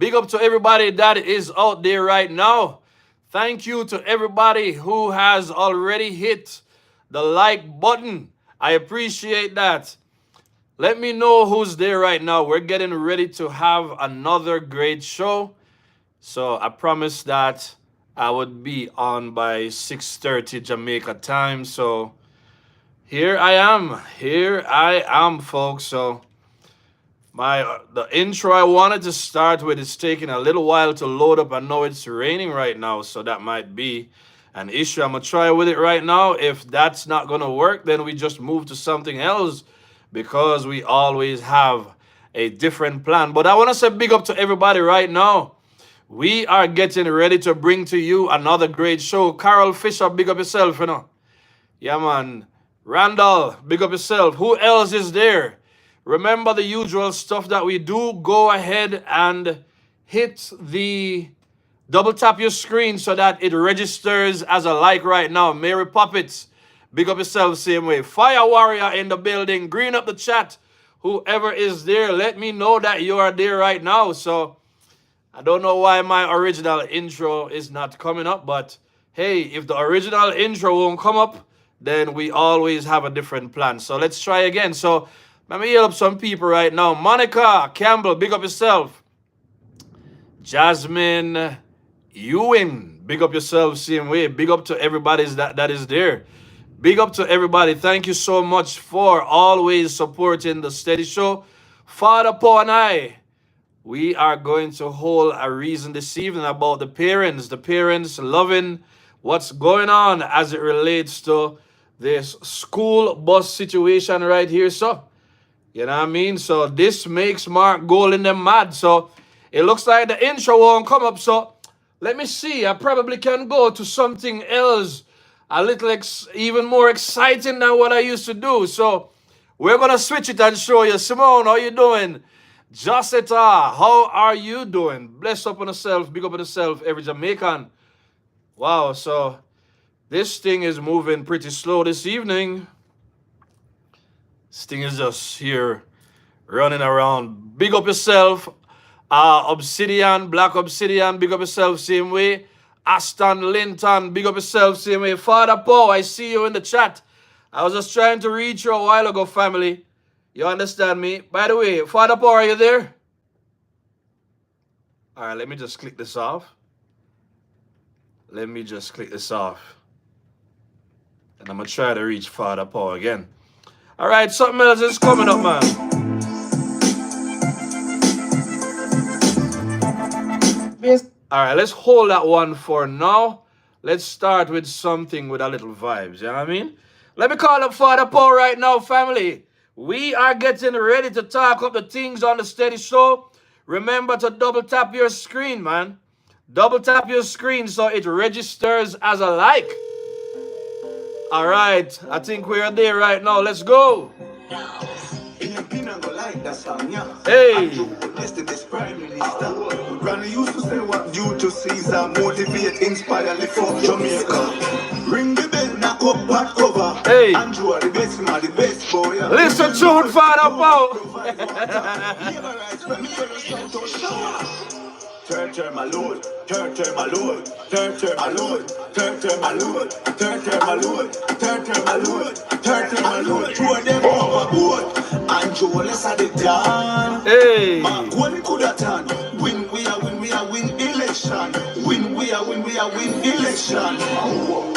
Big up to everybody that is out there right now. Thank you to everybody who has already hit the like button. I appreciate that. Let me know who's there right now. We're getting ready to have another great show. So I promised that I would be on by 6:30 Jamaica time. So here I am. Here I am, folks. So the intro I wanted to start with is taking a little while to load up. I know it's raining right now, so that might be an issue. I'm gonna try with it right now. If that's not gonna work, then we just move to something else because we always have a different plan. But I want to say big up to everybody right now. We are getting ready to bring to you another great show. Carol Fisher, big up yourself, you know. Yeah, man. Randall, big up yourself. Who else is there? Remember the usual stuff that we do. Go ahead and hit the double tap your screen so that it registers as a like right now. Mary Puppets, big up yourself same way. Fire Warrior in the building. Green up the chat. Whoever is there, let me know that you are there right now. So I don't know why my original intro is not coming up, but hey, if the original intro won't come up, then we always have a different plan. So let's try again. So let me heal up some people right now. Monica Campbell, big up yourself. Jasmine Ewing, big up yourself same way. Big up to everybody that is there. Big up to everybody. Thank you so much for always supporting the steady show. Father Paul and I, we are going to hold a reason this evening about the parents loving what's going on as it relates to this school bus situation right here. So, you know what I mean? So this makes Mark Gold them mad. So it looks like the intro won't come up. So let me see. I probably can go to something else a little even more exciting than what I used to do. So we're going to switch it and show you. Simone, how you doing? Josetta, how are you doing? Bless up on yourself. Big up on yourself, every Jamaican. Wow, so this thing is moving pretty slow this evening. This thing is just here running around. Big up yourself. Obsidian, Black Obsidian, big up yourself same way. Aston Linton, big up yourself same way. Father Paul, I see you in the chat. I was just trying to reach you a while ago, family. You understand me? By the way, Father Paul, are you there? All right, let me just click this off. Let me just click this off. And I'm going to try to reach Father Paul again. All right, something else is coming up, man. All right, let's hold that one for now. Let's start with something with a little vibes, you know what I mean? Let me call up Father Paul right now, family. We are getting ready to talk up the things on the steady show. Remember to double tap your screen, man. Double tap your screen so it registers as a like. All right, I think we are there right now. Let's go. Hey. Granny used to say what due to Caesar, motivate, inspire, lift up Jamaica. Ring the bell, knock up back cover. Hey. Andrew, the best man, the best boy. Listen to it, Father Paul. Turn my lord, turn my lord, turn my lord, turn my lord, turn my lord, turn my lord, turn my lord. Throw them overboard. Andrew, let's have it done. Hey. Mark, what could have done? Win, we are win election. Win, we are win election.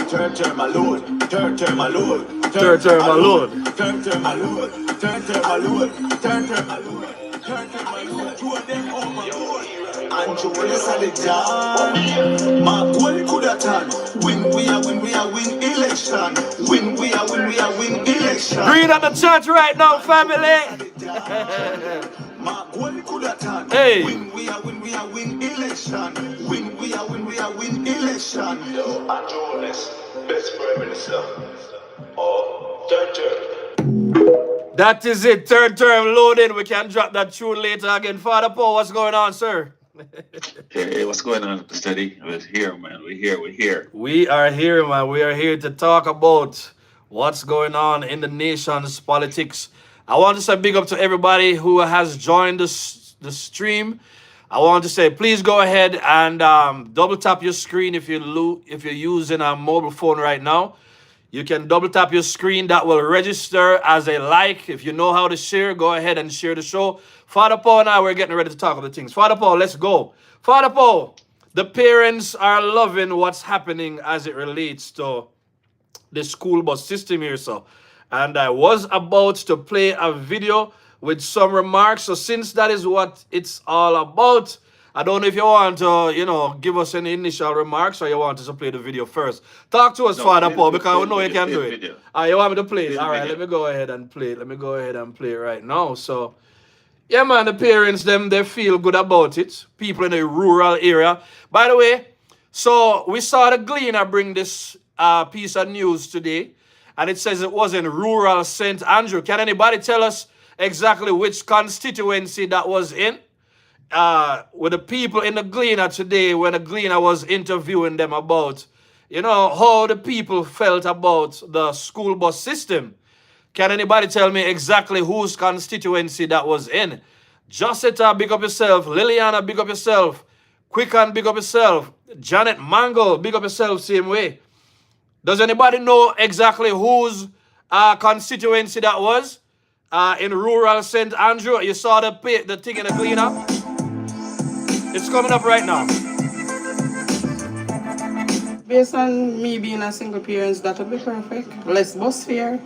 Turn my lord, turn my lord, turn my lord, turn my lord, turn my lord, turn my lord, turn my lord. Throw them overboard. Andrew, let's have it done. Mark, what could have done? Win, we are win election. Win, we are win election. Read on the church right now, family. Mark, what could have done? Hey. Win, we are win election. Win, we are win election. Yo, Andrew, best prime minister. Oh, third. That is it. Third term loaded. We can drop that tune later again. Father Paul, what's going on, sir? Hey, what's going on, Steady? We're here, man. We're here. We are here, man. We are here to talk about what's going on in the nation's politics. I want to say big up to everybody who has joined the stream. I want to say, please go ahead and double tap your screen if you're using a mobile phone right now. You can double tap your screen. That will register as a like. If you know how to share, go ahead and share the show. Father Paul and I, we're getting ready to talk about things. Father Paul, let's go. Father Paul, the parents are loving what's happening as it relates to the school bus system here, so. And I was about to play a video with some remarks. So since that is what it's all about, I don't know if you want to, give us any initial remarks or you want us to play the video first. Talk to us, No, Father Paul, play because we the know you video, can play do the it. video, You want me to play play it? the All right, let video. me go ahead and play it. Let me go ahead and play it right now. So, yeah, man, the parents, they feel good about it. People in the rural area. By the way, so we saw the Gleaner bring this piece of news today, and it says it was in rural St. Andrew. Can anybody tell us exactly which constituency that was in? With the people in the Gleaner today, when the Gleaner was interviewing them about, how the people felt about the school bus system. Can anybody tell me exactly whose constituency that was in? Josetta, big up yourself. Liliana, big up yourself. Quicken, big up yourself. Janet Mangle, big up yourself, same way. Does anybody know exactly whose constituency that was? In rural St. Andrew. You saw the thing in the Gleaner? It's coming up right now. Based on me being a single parent, that would be perfect. Less bus fare.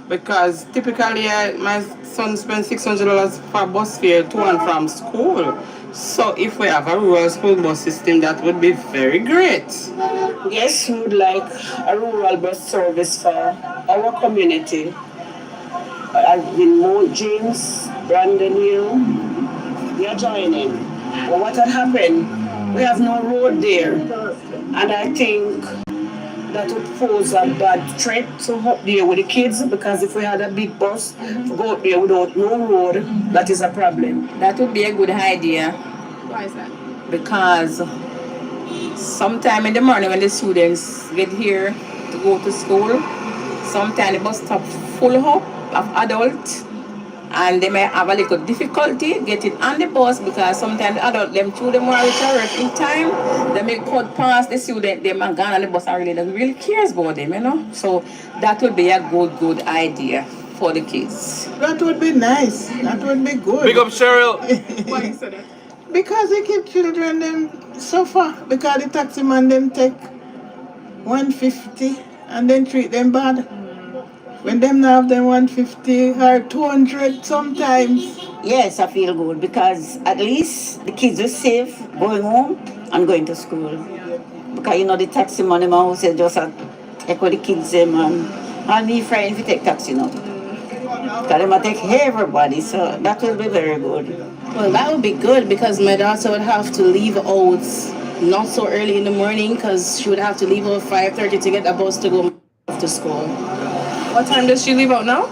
Because typically my son spends $600 for bus fare to and from school. So if we have a rural school bus system, that would be very great. Yes, we would like a rural bus service for our community. As in Mount James, Brandon Hill, we are joining. But what had happened? We have no road there. And I think that would pose a bad threat to up there with the kids, because if we had a big bus to go up there without no road, that is a problem. That would be a good idea. Why is that? Because sometime in the morning when the students get here to go to school, sometimes the bus stop full up of adults, and they may have a little difficulty getting on the bus because sometimes the adult them through them are reach in time. They may cut past the student them and gone on the bus and really don't really cares about them. So that would be a good idea for the kids. That would be nice. That would be good. Big up, Cheryl. Why you said that? Because they keep children them suffer. Because the taxi man them take 150 and then treat them bad. When them now have them 150 or 200 sometimes. Yes, I feel good because at least the kids are safe going home and going to school. Because the taxi money man who said just take with the kids them and me friend if you take taxi now. Because they might take everybody, so that will be very good. Well, that would be good because my daughter would have to leave out not so early in the morning because she would have to leave out 5:30 to get a bus to go to school. What time does she leave out now?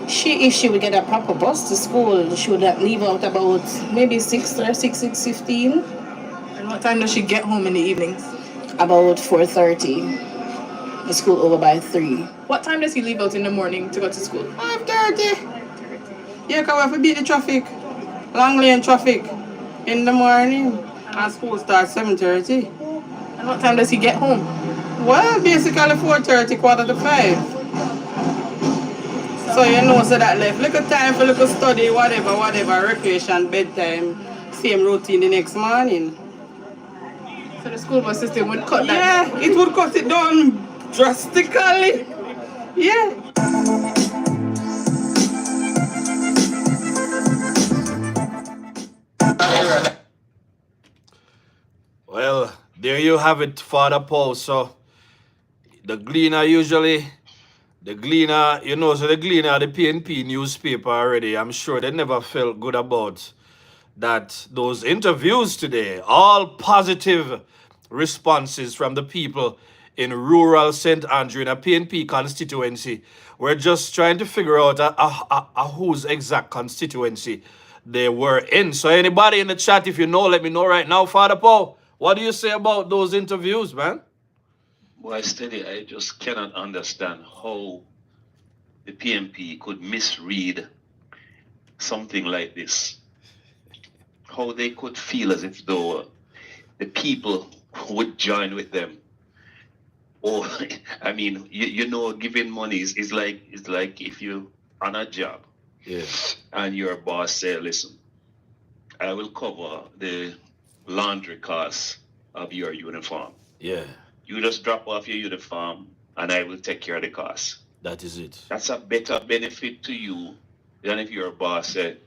If she would get a proper bus to school, she would leave out about maybe 6 or 6:15. And what time does she get home in the evenings? About 4:30. The school over by 3. What time does he leave out in the morning to go to school? 5:30. Yeah, because we have to beat the traffic. Long lane traffic in the morning. And school starts 7:30. And what time does he get home? Well, basically 4:30, quarter to 5. So so that left little time for little study, whatever, recreation, bedtime, same routine the next morning. So the school bus system would cut that. Yeah, it would cut it down drastically. Yeah. Well, there you have it, Father Paul. So the Gleaner the Gleaner, so the Gleaner, the PNP newspaper already, I'm sure they never felt good about those interviews today. All positive responses from the people in rural St. Andrew in a PNP constituency. We're just trying to figure out whose exact constituency they were in. So anybody in the chat, if you know, let me know right now. Father Paul, what do you say about those interviews, man? Boy, steady, I just cannot understand how the PMP could misread something like this. how they could feel as if though the people would join with them. Or, I mean, giving money is like if you on a job Yeah. and your boss say, listen, I will cover the laundry costs of your uniform. Yeah. You just drop off your uniform and I will take care of the cost. That is it. That's a better benefit to you than if your boss said,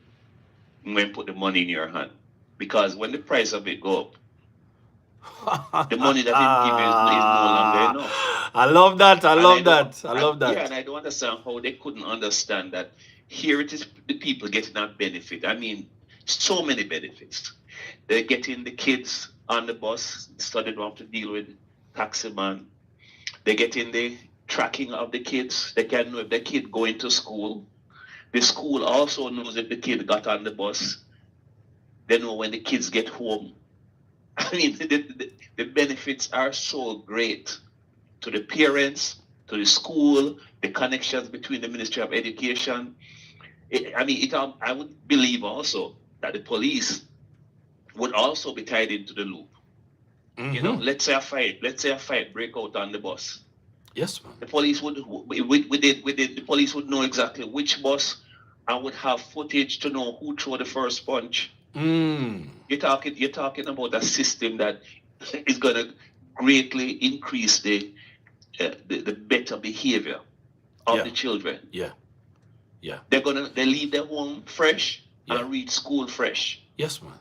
I'm going to put the money in your hand. Because when the price of it go up, the money that it give you is no longer enough. I love that. I And love don't- that. I love that. Yeah, and I don't understand how they couldn't understand that here it is the people getting that benefit. I mean, so many benefits. They're getting the kids on the bus so they don't have to deal with taxi man. They're getting the tracking of the kids. They can know if the kid going to school. The school also knows if the kid got on the bus. They know when the kids get home. I mean, the benefits are so great to the parents, to the school, the connections between the Ministry of Education. I would believe also that the police would also be tied into the loop. Mhm. Let's say a fight break out on the bus. Yes, man. The police the police would know exactly which bus and would have footage to know who threw the first punch. You're talking about a system that is going to greatly increase the better behavior of the children. Yeah. Yeah. They leave their home fresh Yeah. and reach school fresh. Yes, man.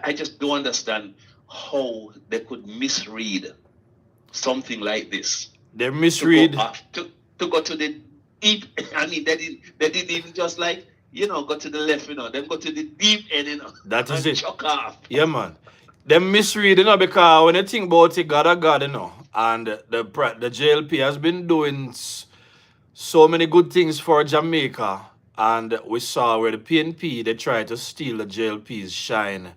I just don't understand how they could misread something like this. They misread. To go to the deep. I mean, they didn't even just go to the left, then go to the deep end, That is and it. chuck off. Yeah, man. Them misread, because when you think about it, God, and the JLP has been doing so many good things for Jamaica, and we saw where the PNP, they tried to steal the JLP's shine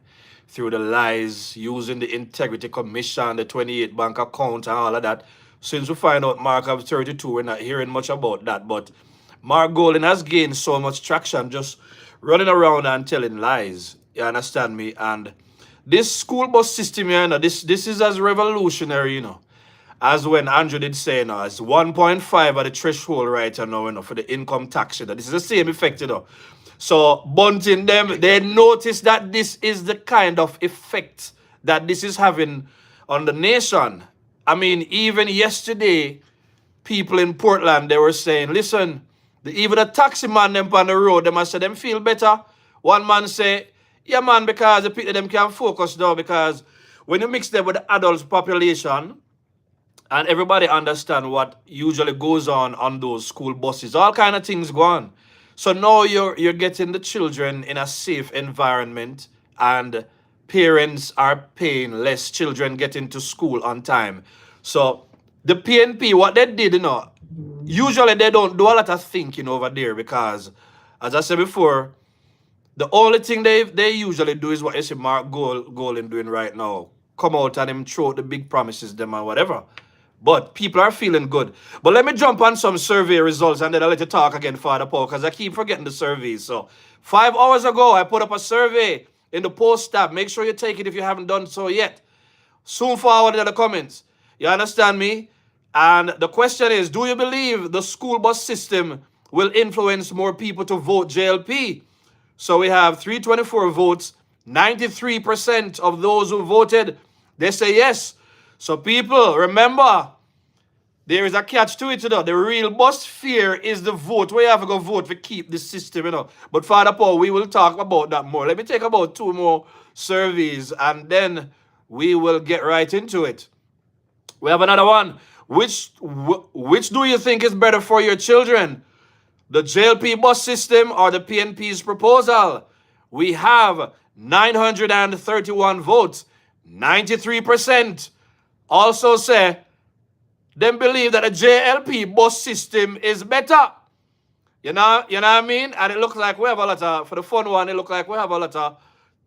through the lies, using the Integrity Commission, the 28 bank account, and all of that. Since we find out Mark of 32, we're not hearing much about that, but Mark Golden has gained so much traction just running around and telling lies. You understand me? And this school bus system, this is as revolutionary, as when Andrew did say, it's 1.5 at the threshold right now, for the income tax. This is the same effect, So bunting them, they notice that this is the kind of effect that this is having on the nation. I mean, even yesterday, people in Portland, they were saying, listen, even the taxi man them on the road, them say them feel better. One man say, yeah man, because the people them can focus now, because when you mix them with the adults population, and everybody understand what usually goes on those school buses, all kind of things go on. So now you're getting the children in a safe environment, and parents are paying less, children getting to school on time. So the PNP, what they did, usually they don't do a lot of thinking over there, because, as I said before, the only thing they usually do is what you see Mark Golden doing right now. Come out and him throw the big promises them and whatever. But people are feeling good. But let me jump on some survey results, and then I'll let you talk again, Father Paul, because I keep forgetting the surveys. So 5 hours ago, I put up a survey in the post tab. Make sure you take it if you haven't done so yet. Soon forward in the comments. You understand me? And the question is, do you believe the school bus system will influence more people to vote JLP? So we have 324 votes. 93% of those who voted, they say yes. So people, remember, there is a catch to it, The real bus fear is the vote. We have to go vote to keep the system, But Father Paul, we will talk about that more. Let me take about 2 more surveys, and then we will get right into it. We have another one. Which do you think is better for your children? The JLP bus system or the PNP's proposal? We have 931 votes. 93% also say them believe that the JLP bus system is better. You know what I mean? And it looks like we have a lot of, for the fun one, it looks like we have a lot of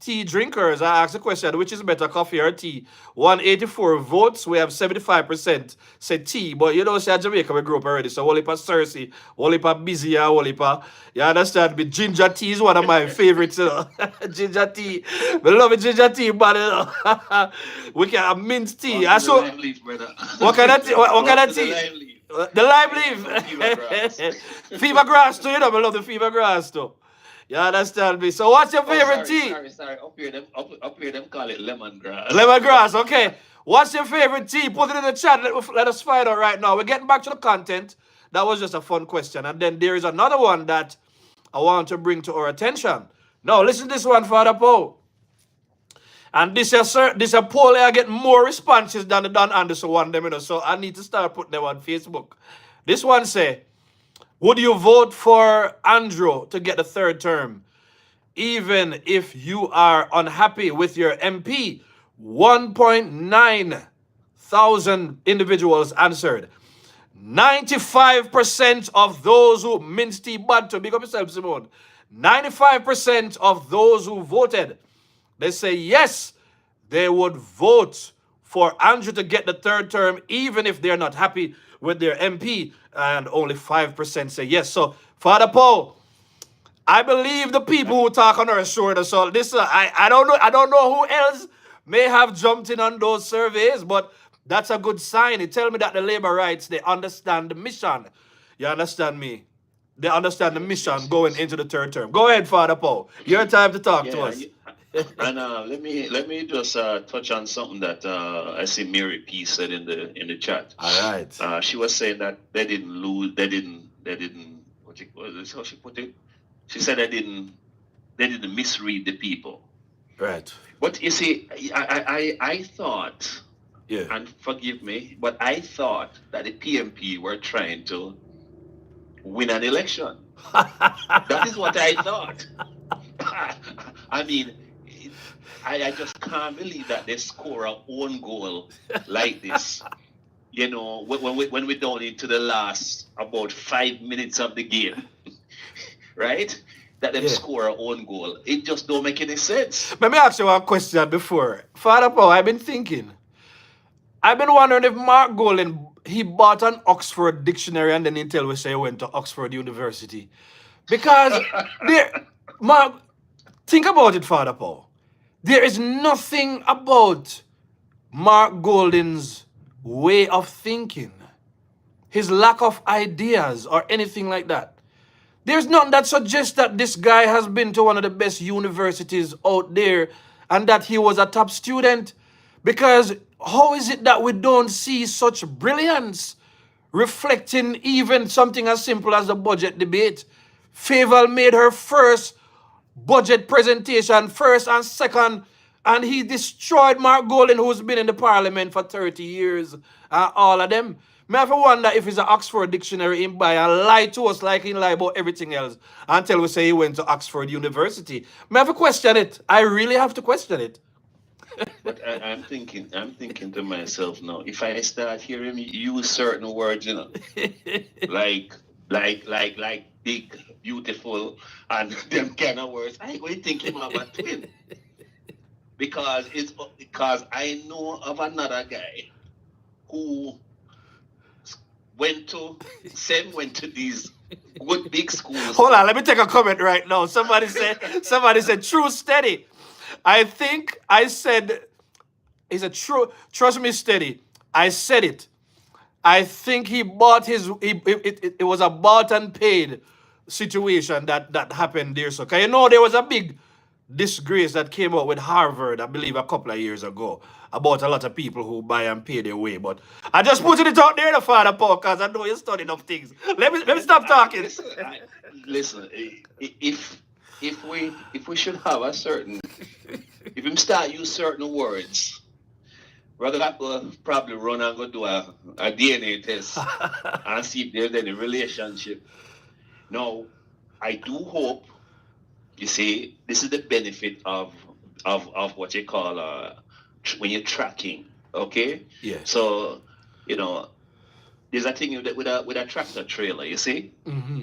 tea drinkers, I asked the question, which is better, coffee or tea? 184 votes. We have 75% say tea. But you know, say Jamaica, we grew up already. So, Wolipa Cersei, Wolipa Busy, Wolipa. You understand me? Ginger tea is one of my favorites, you know. Ginger tea. We love it, ginger tea, but you know. We can have mint tea. Pass I me the saw, lime leaf, brother. what kind of tea? What kind Pass of me the tea? lime leaf. The lime I love the fever grass. leaf. Fever grass too, you know, I love the fever grass too. You understand me? So what's your Oh, favorite sorry, tea? sorry, sorry. Up here them call it lemongrass. Lemongrass, okay. What's your favorite tea? Put it in the chat. Let us find out right now. We're getting back to the content. That was just a fun question. And then there is another one that I want to bring to our attention. Now, listen to this one, Father Paul. And this a poll I get more responses than the Don Anderson one, them, you know. So I need to start putting them on Facebook. This one say, would you vote for Andrew to get the third term, even if you are unhappy with your MP? 1.9 thousand individuals answered. 95% of those who minced tea bad to big up yourself, Simone. 95% of those who voted, they say yes, they would vote for Andrew to get the third term, even if they're not happy with their MP, and only 5% say yes. So, Father Paul, I believe the people who talk on our shoulder. So this, I don't know who else may have jumped in on those surveys, but that's a good sign. It tells me that the labor rights, they understand the mission. You understand me? They understand the Yes, mission yes, going yes. into the third term. Go ahead, Father Paul. Your time to talk to Yeah, us. and let me just touch on something that I see Mary P said in the chat. All right. She was saying that they didn't lose, they didn't what is how she put it? She said they didn't misread the people. Right. But you see, I thought, Yeah. and forgive me, but I thought that the PMP were trying to win an election. That is what I thought. I mean, I just can't believe that they score a own goal like this. You know, when we're down into the last about 5 minutes of the game, right? That them Yeah. score a own goal. It just don't make any sense. Let me ask you one question before. Father Paul, I've been thinking. I've been wondering if Mark Golding, he bought an Oxford dictionary and then he tell us he went to Oxford University. Because Mark, think about it, Father Paul. There is nothing about Mark Golding's way of thinking, his lack of ideas or anything like that. There's nothing that suggests that this guy has been to one of the best universities out there and that he was a top student. Because how is it that we don't see such brilliance reflecting even something as simple as the budget debate? Faval made her first budget presentation, first and second, and he destroyed Mark Golding, who's been in the parliament for 30 years, all of them. Me have to wonder if it's an Oxford dictionary in buy and lie to us like he lie about everything else until we say he went to Oxford University. Me have to question it. I really have to question it. But I'm thinking to myself now, if I start hearing you use certain words, like big, beautiful, and them kind of words, I going to think him of a twin. Because I know of another guy who went to these good big schools. Hold on, let me take a comment right now. Somebody said true steady. I think I said, is it true? Trust me, steady. I said it. I think he bought it was a bought and paid situation that happened there. So, 'cause you know there was a big disgrace that came out with Harvard, I believe, a couple of years ago about a lot of people who buy and pay their way. But I just putting it out there, the Father Paul, because I know you're studying enough things. Let me stop talking. Listen, if we should have a certain, if we start use certain words, we're gonna have to probably run and go do a DNA test and see if there's any relationship. Now, I do hope, you see, this is the benefit of what you call when you're tracking, okay? Yeah. So, there's a thing with a tractor trailer, you see,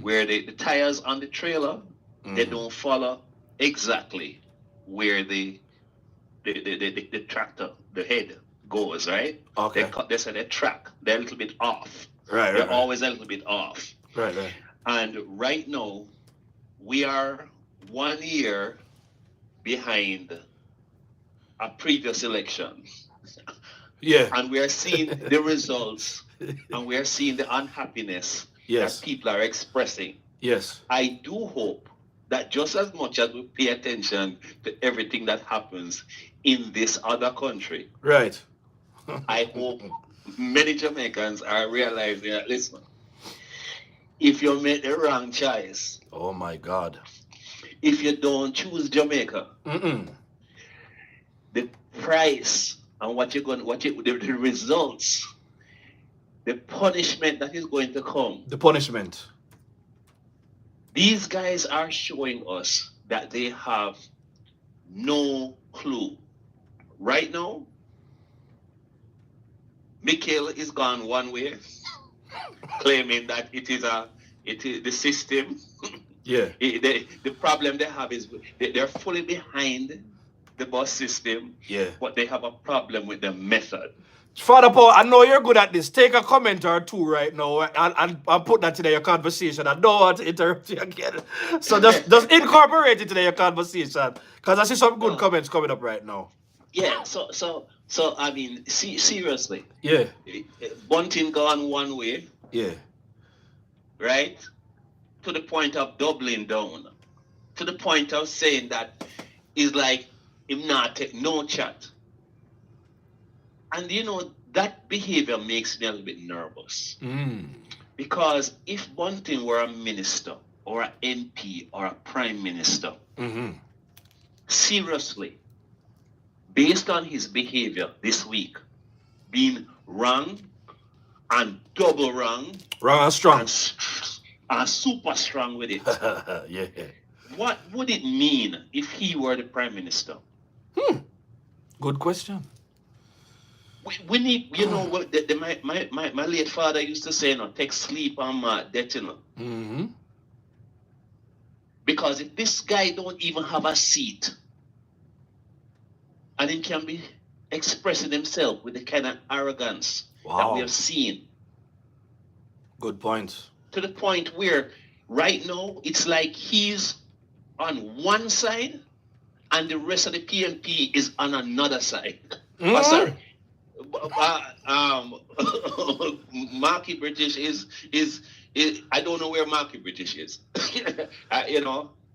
where the tires on the trailer, they don't follow exactly where the tractor, the head goes, right? They Okay. cut this and they track. They're a little bit off. Right, They're right, right. always a little bit off. Right, right. And right now, we are 1 year behind a previous election. Yeah. And we are seeing the results and we are seeing the unhappiness that Yes. people are expressing. Yes. I do hope that just as much as we pay attention to everything that happens in this other country, Right. I hope many Jamaicans are realizing that, listen, if you make the wrong choice, Oh my God. if you don't choose Jamaica, Mm-mm. the price and the results, the punishment that is going to come. The punishment. These guys are showing us that they have no clue. Right now, Mikhail is gone one way, claiming that it is the system. Yeah. The problem they have is they're fully behind the bus system, Yeah. but they have a problem with the method. Father Paul, I know you're good at this. Take a comment or two right now and put that in your conversation. I don't want to interrupt you again. So just incorporate it in your conversation. Because I see some good No. comments coming up right now. Yeah, so I mean, seriously, Yeah. Bunting gone one way, Yeah. right? To the point of doubling down, to the point of saying that it's like him not take no chat. And that behavior makes me a little bit nervous. Mm. Because if Bunting were a minister or an MP or a prime minister, Mm-hmm. seriously, based on his behavior this week, being wrong and double wrong Wrong and strong. and super strong with it, Yeah. what would it mean if he were the prime minister? Good question. We need, what my late father used to say, take sleep on my death, Mm-hmm. because if this guy don't even have a seat and he can be expressing himself with the kind of arrogance that we have seen, Good point. to the point where right now it's like he's on one side and the rest of the PNP is on another side. Mm. Sorry. Marky British is I don't know where Marky British is.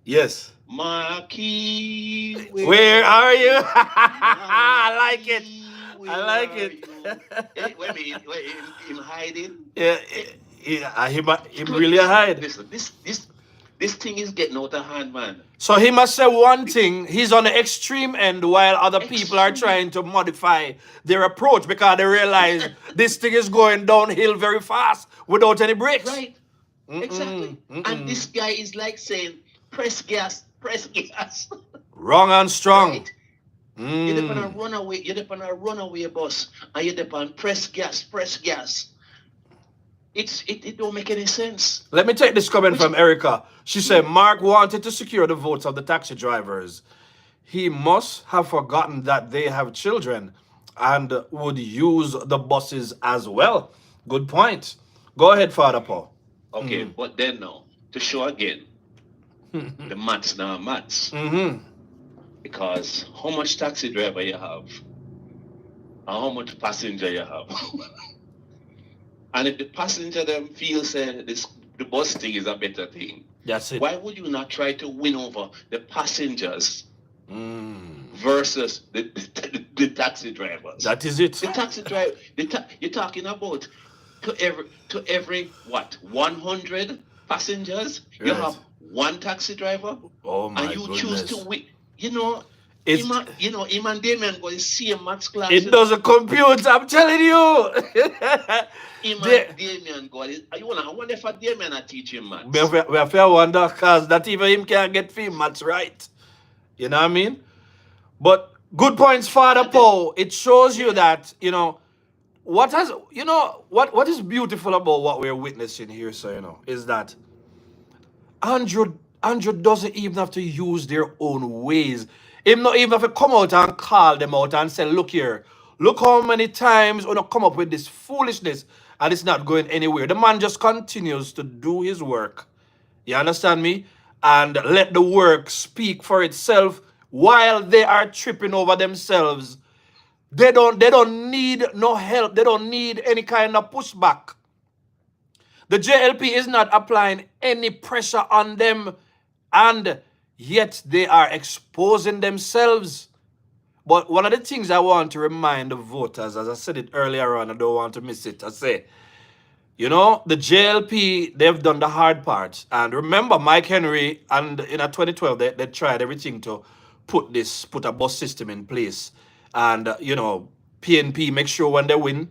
Yes. Marky, Where are you? I like it. I like it. Wait, him hiding. Yeah, him really hide. Listen, this thing is getting out of hand, man. So he must say one thing, he's on the extreme end while other people are trying to modify their approach because they realize this thing is going downhill very fast without any brakes. Right. Exactly. And this guy is like saying, press gas. Wrong and strong. Right? You're up on a runaway bus and you're up on press gas. It don't make any sense. Let me take this comment from Erica. She said, Mark wanted to secure the votes of the taxi drivers. He must have forgotten that they have children and would use the buses as well. Good point. Go ahead, Father Paul. Okay, but then now, to show again, the maths now maths. Mm-hmm. Because how much taxi driver you have and how much passenger you have. And if the passenger them feel say the bus thing is a better thing, That's it. why would you not try to win over the passengers versus the taxi drivers? That is it. The taxi driver, you're talking about to every what 100 passengers, you Right. have one taxi driver, Oh my and you goodness. choose to win. It's- him and Damien go to see max class. It doesn't compute, I'm telling you. Him and Damien go. I wonder if Damien are teaching maths. We have to wonder because that even him can't get film maths right. You know what I mean? But good points, Father Paul. It shows you that, what is beautiful about what we're witnessing here, so is that Andrew doesn't even have to use their own ways. Him not even have to come out and call them out and say, look here, look how many times when I come up with this foolishness and it's not going anywhere. The man just continues to do his work. You understand me? And let the work speak for itself while they are tripping over themselves. They don't need no help. They don't need any kind of pushback. The JLP is not applying any pressure on them, and yet they are exposing themselves. But one of the things I want to remind the voters, as I said it earlier on, I don't want to miss it. I say, you know, the JLP, they've done the hard part. And remember, Mike Henry, and in 2012, they tried everything to put a bus system in place. And, you know, PNP make sure when they win.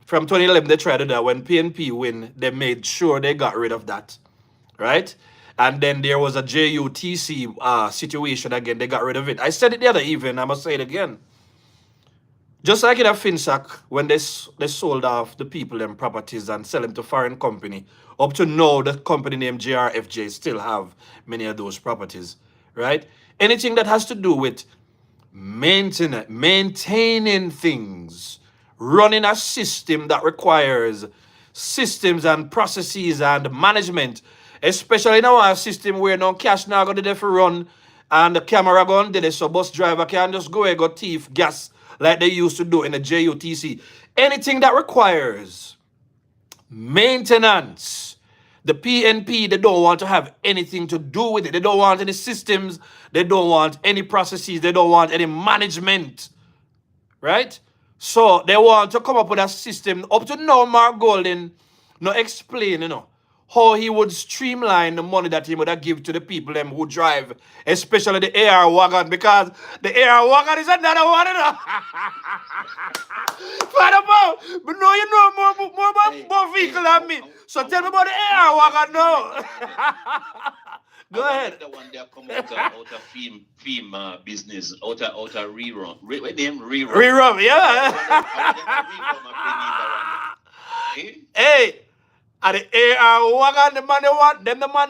From 2011, they tried to do that. When PNP win, they made sure they got rid of that, right? And then there was a JUTC situation again. They got rid of it. I said it the other evening. I must say it again. Just like in a FinSac, when they sold off the people them properties and sell them to foreign company, up to now, the company named JRFJ still have many of those properties, right? Anything that has to do with maintaining things, running a system that requires systems and processes and management, especially in our system where no cash now go there for run and the camera gun did it, so bus driver can just go and go thief gas like they used to do in the JUTC. Anything that requires maintenance, the PNP, they don't want to have anything to do with it. They don't want any systems. They don't want any processes. They don't want any management, right? So they want to come up with a system. Up to now, Mark Golden no explain, how he would streamline the money that he would have give to the people them who drive, especially the AR wagon, because the AR wagon is another one, Father Paul, but no, you know more vehicle than me. So tell me about the AR wagon now. Go ahead. The one that come out of film business, out of rerun. What name? Rerun. Rerun, yeah. Hey. And the AR wagon, the man they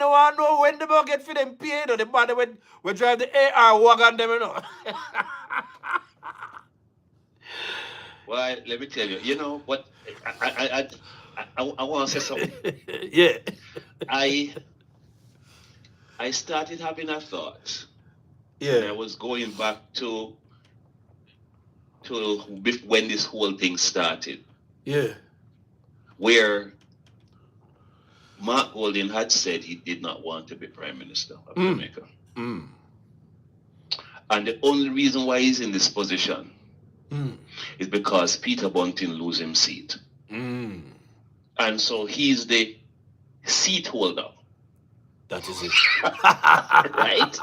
want know when they will get for them paid, or the man we drive the AR wagon them, Well, let me tell you, you know what? I want to say something. Yeah. I started having a thought. Yeah. And I was going back to when this whole thing started. Yeah. Where Mark Golden had said he did not want to be Prime Minister of Jamaica. And the only reason why he's in this position is because Peter Bunting lose his seat. And so he's the seat holder. That is it. Right?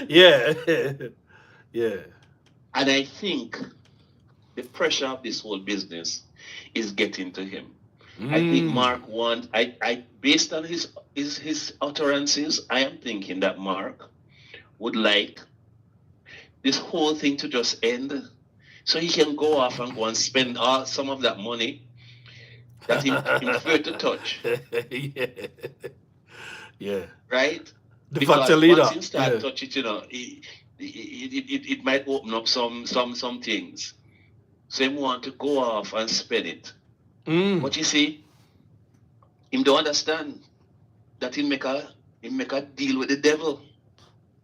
Yeah. Yeah. And I think the pressure of this whole business is getting to him. I think Mark I based on his utterances, I am thinking that Mark would like this whole thing to just end so he can go off and go and spend some of that money that he preferred to touch. Yeah. Yeah. Right? The because factor leader. Once you start touch it, it might open up some things. So he want to go off and spend it. But you see, him don't understand that he make a deal with the devil.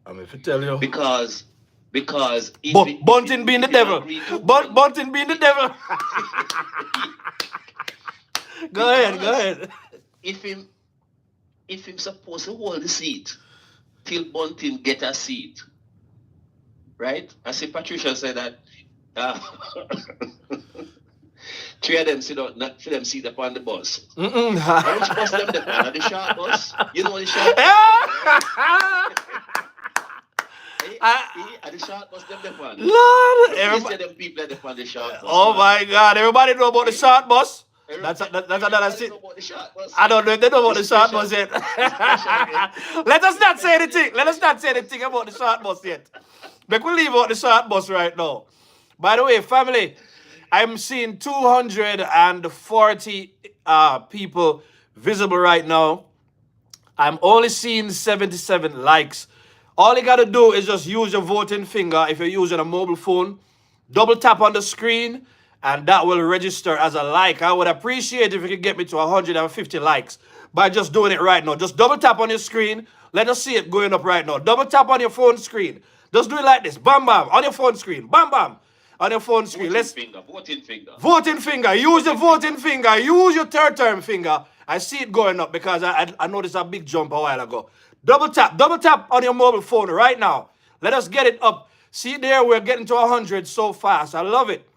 I'm if I tell you. Because Bunting being the devil. Bunting being the devil. Go ahead. If him supposed to hold the seat till Bunting get a seat, right? I see Patricia said that three of them sit down, not for them seat upon the bus. Which bus them depend on the short bus? You know the short bus? And the short bus them depend. Lord, everybody them people depend the short bus. Oh my God, everybody know about the short bus? That's another seat. I don't know if they know about the short bus yet. Let us not say anything. Let us not say anything about the short bus yet. But we'll leave out the short bus right now. By the way, family, I'm seeing 240 people visible right now. I'm only seeing 77 likes All you got to do is just use your voting finger. If you're using a mobile phone, double tap on the screen, and that will register as a like. I would appreciate if you could get me to 150 likes by just doing it right now. Just double tap on your screen. Let us see it going up right now. Double tap on your phone screen. Just do it like this. Bam, bam. On your phone screen. Bam, bam. On your phone screen. Voting Let's finger, voting finger. voting finger. Use the voting finger. Use your third term finger. I see it going up because I noticed a big jump a while ago. Double tap on your mobile phone right now. Let us get it up. See there, we're getting to 100 so fast. I love it.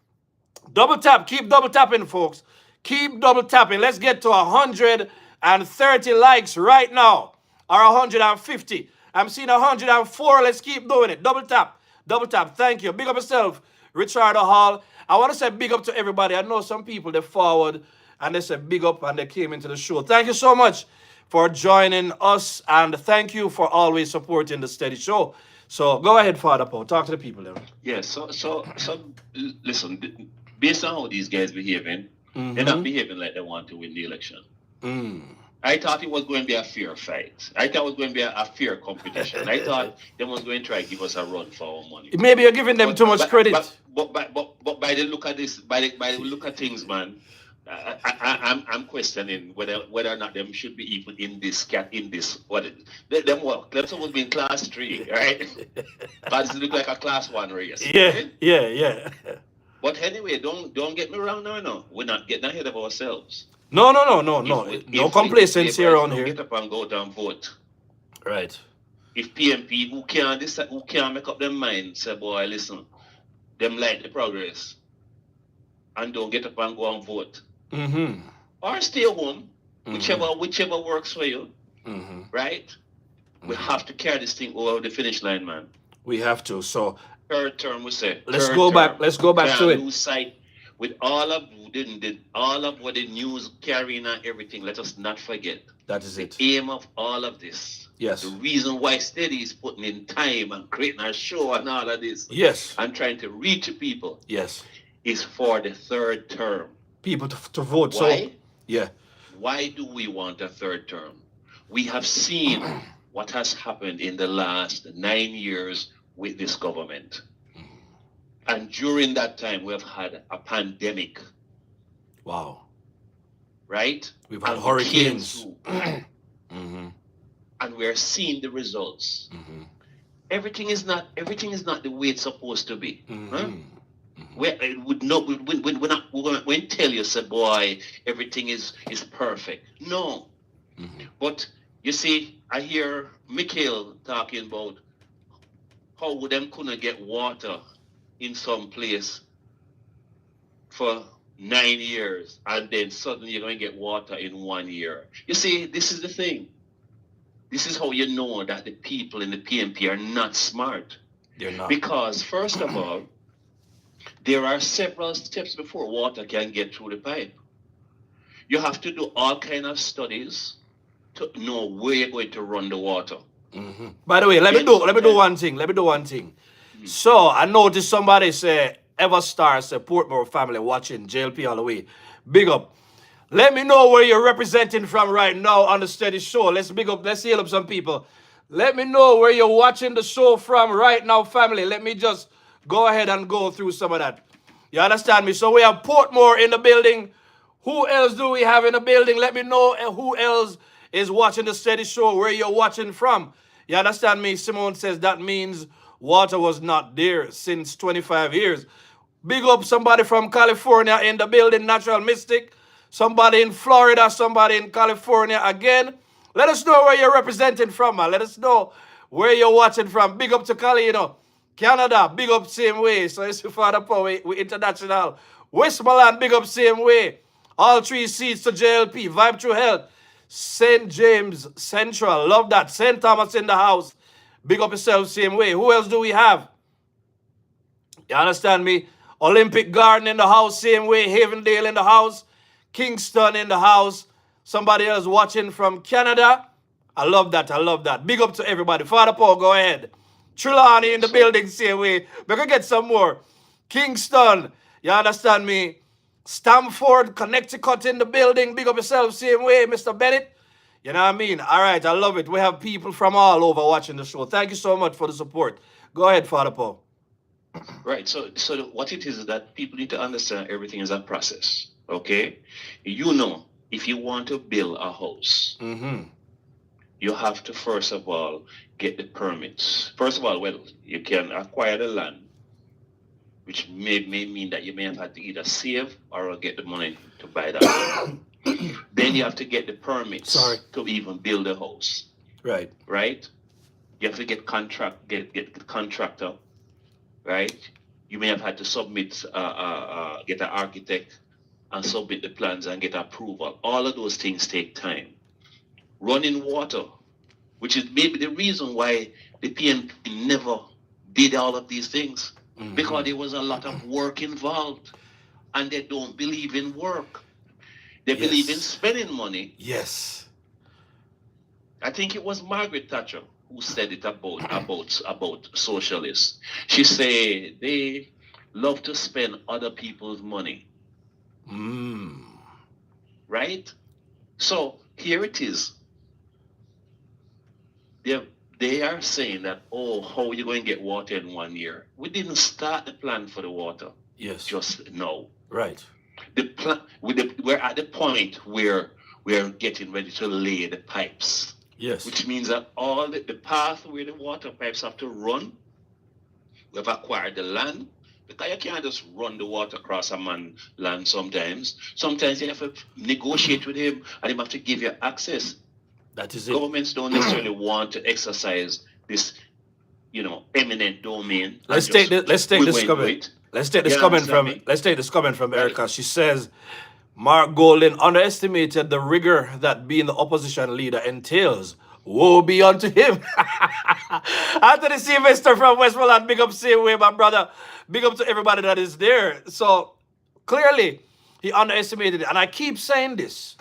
Double tap. Keep double tapping, folks. Keep double tapping. Let's get to 130 likes right now. Or 150. I'm seeing 104. Let's keep doing it. Double tap. Double tap. Thank you. Big up yourself, Richard Hall. I want to say big up to everybody. I know some people, they forward and they said big up and they came into the show. Thank you so much for joining us, and thank you for always supporting the steady show. So go ahead, Father Paul. Talk to the people there. Yeah, listen, based on how these guys behaving, they're not behaving like they want to win the election. I thought it was going to be a fair fight. I thought it was going to be a fair competition. I thought they was going to try to give us a run for our money. Maybe you're giving them too much credit. But by the look at this, by the look at things, man, I'm questioning whether or not them should be even in this them work. Them supposed to be in class 3, right? But it look like a class 1 race. Yeah. But anyway, don't get me wrong now. No, we're not getting ahead of ourselves. No. No complacency around here. Get up and go down vote. Right. If PMP who can't make up their mind, say, boy, listen, them like the progress, and don't get up and go and vote. Or stay home, whichever works for you. Right? We have to carry this thing over the finish line, man. We have to. So third term, we say. Let's go back to it. Lose sight with all of what the news carrying and everything. Let us not forget. That is it. The aim of all of this. Yes. The reason why Steady is putting in time and creating a show and all of this. Yes. And trying to reach people. Yes. Is for the third term. People to vote. Why? So, yeah. Why do we want a third term? We have seen what has happened in the last 9 years with this government. And during that time, we have had a pandemic. Wow. Right? We've had hurricanes. And we're seeing the results. Everything is not the way it's supposed to be. Huh? We're not going to tell you, say, boy, everything is perfect. No. But you see, I hear Mikhail talking about how them couldn't get water in some place for 9 years, and then suddenly you're going to get water in 1 year. You see, this is the thing. This is how you know that the people in the PMP are not smart. They're not. Because, first of all, there are several steps before water can get through the pipe. You have to do all kind of studies to know where you're going to run the water. By the way, let me do one thing. So I noticed somebody say Everstar, say Portmore family watching JLP all the way. Big up. Let me know where you're representing from right now on the steady show. Let's heal up some people. Let me know where you're watching the show from right now, family. Let me just go ahead and go through some of that. You understand me? So we have Portmore in the building. Who else do we have in the building? Let me know who else is watching the steady show, where you're watching from. You understand me? Simone says that means water was not there since 25 years. Big up somebody from California in the building, Natural Mystic. Somebody in Florida, somebody in California again. Let us know where you're representing from, man. Let us know where you're watching from. Big up to Cali, Canada, big up same way. So it's Father Paul, we international. Westmoreland, big up same way. All 3 seats to JLP, Vibe True Health. St. James Central, love that. St. Thomas in the house. Big up yourself same way. Who else do we have? You understand me? Olympic Garden in the house, same way. Havendale in the house. Kingston in the house. Somebody else watching from Canada. I love that. Big up to everybody. Father Paul, go ahead. Trelawney in the building, same way. We're going to get some more. Kingston, you understand me? Stamford, Connecticut in the building. Big up yourself, same way. Mr. Bennett, You know what I mean? All right, I love it. We have people from all over watching the show. Thank you so much for the support. Go ahead, Father Paul. Right. So what it is that people need to understand everything is a process. Okay. You know, if you want to build a house, Mm-hmm. you have to first of all get the permits. First of all, well, you can acquire the land, which may mean that you may have had to either save or get the money to buy that land. Then you have to get the permits Sorry. to even build a house, Right. right? You have to get the contractor, right? You may have had to submit, get an architect and submit the plans and get approval. All of those things take time. Running water, which is maybe the reason why the PNP never did all of these things, because there was a lot of work involved, and they don't believe in work. They believe in spending money. Yes. I think it was Margaret Thatcher who said it about socialists. She said they love to spend other people's money, right? So here it is. They are saying that, oh, how are you going to get water in 1 year? We didn't start the plan for the water. Yes. Just now. Right. We're at the point where we're getting ready to lay the pipes. Yes. Which means that all the path where the water pipes have to run, we've acquired the land, because you can't just run the water across a man's land sometimes. Sometimes you have to negotiate with him and him have to give you access. That is it. Governments don't necessarily want to exercise this, eminent domain. Let's take this comment. Let's take this comment from Erica. She says, Mark Golden underestimated the rigor that being the opposition leader entails. Woe be unto him. Anthony Sylvester from Westmoreland, big up same way, my brother. Big up to everybody that is there. So clearly, he underestimated it. And I keep saying this.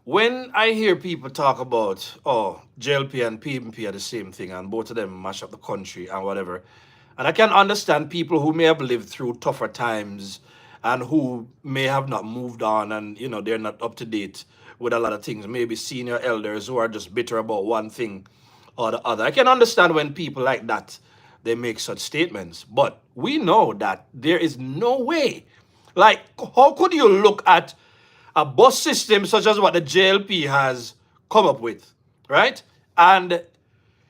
When I hear people talk about, JLP and PMP are the same thing, and both of them mash up the country and whatever, and I can understand people who may have lived through tougher times and who may have not moved on and, they're not up to date with a lot of things, maybe senior elders who are just bitter about one thing or the other. I can understand when people like that, they make such statements, but we know that there is no way. Like, how could you look at a bus system such as what the JLP has come up with, right? And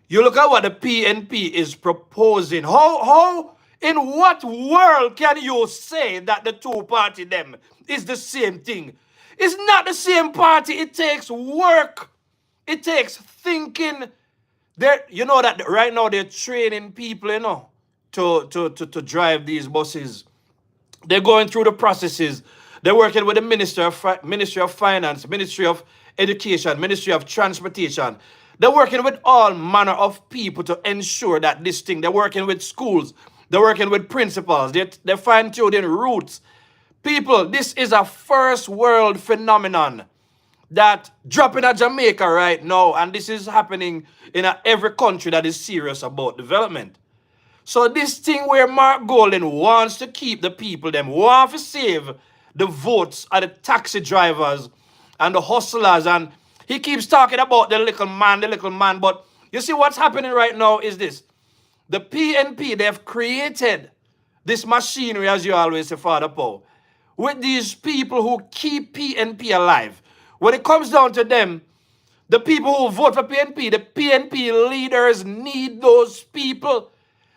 you look at what the PNP is proposing. How in what world can you say that the two party them is the same thing? It's not the same party. It takes work. It takes thinking. You know that right now they're training people, to drive these buses. They're going through the processes. They're working with the Ministry of Finance, Ministry of Education, Ministry of Transportation. They're working with all manner of people to ensure that this thing, they're working with schools, they're working with principals, they're fine-tuning routes. People, this is a first world phenomenon that dropping at Jamaica right now, and this is happening in every country that is serious about development. So this thing where Mark Golden wants to keep the people, them want to save the votes of the taxi drivers and the hustlers, and he keeps talking about the little man, but you see what's happening right now is this. The PNP, they've created this machinery, as you always say, Father Paul, with these people who keep PNP alive. When it comes down to them, the people who vote for PNP, the PNP leaders need those people.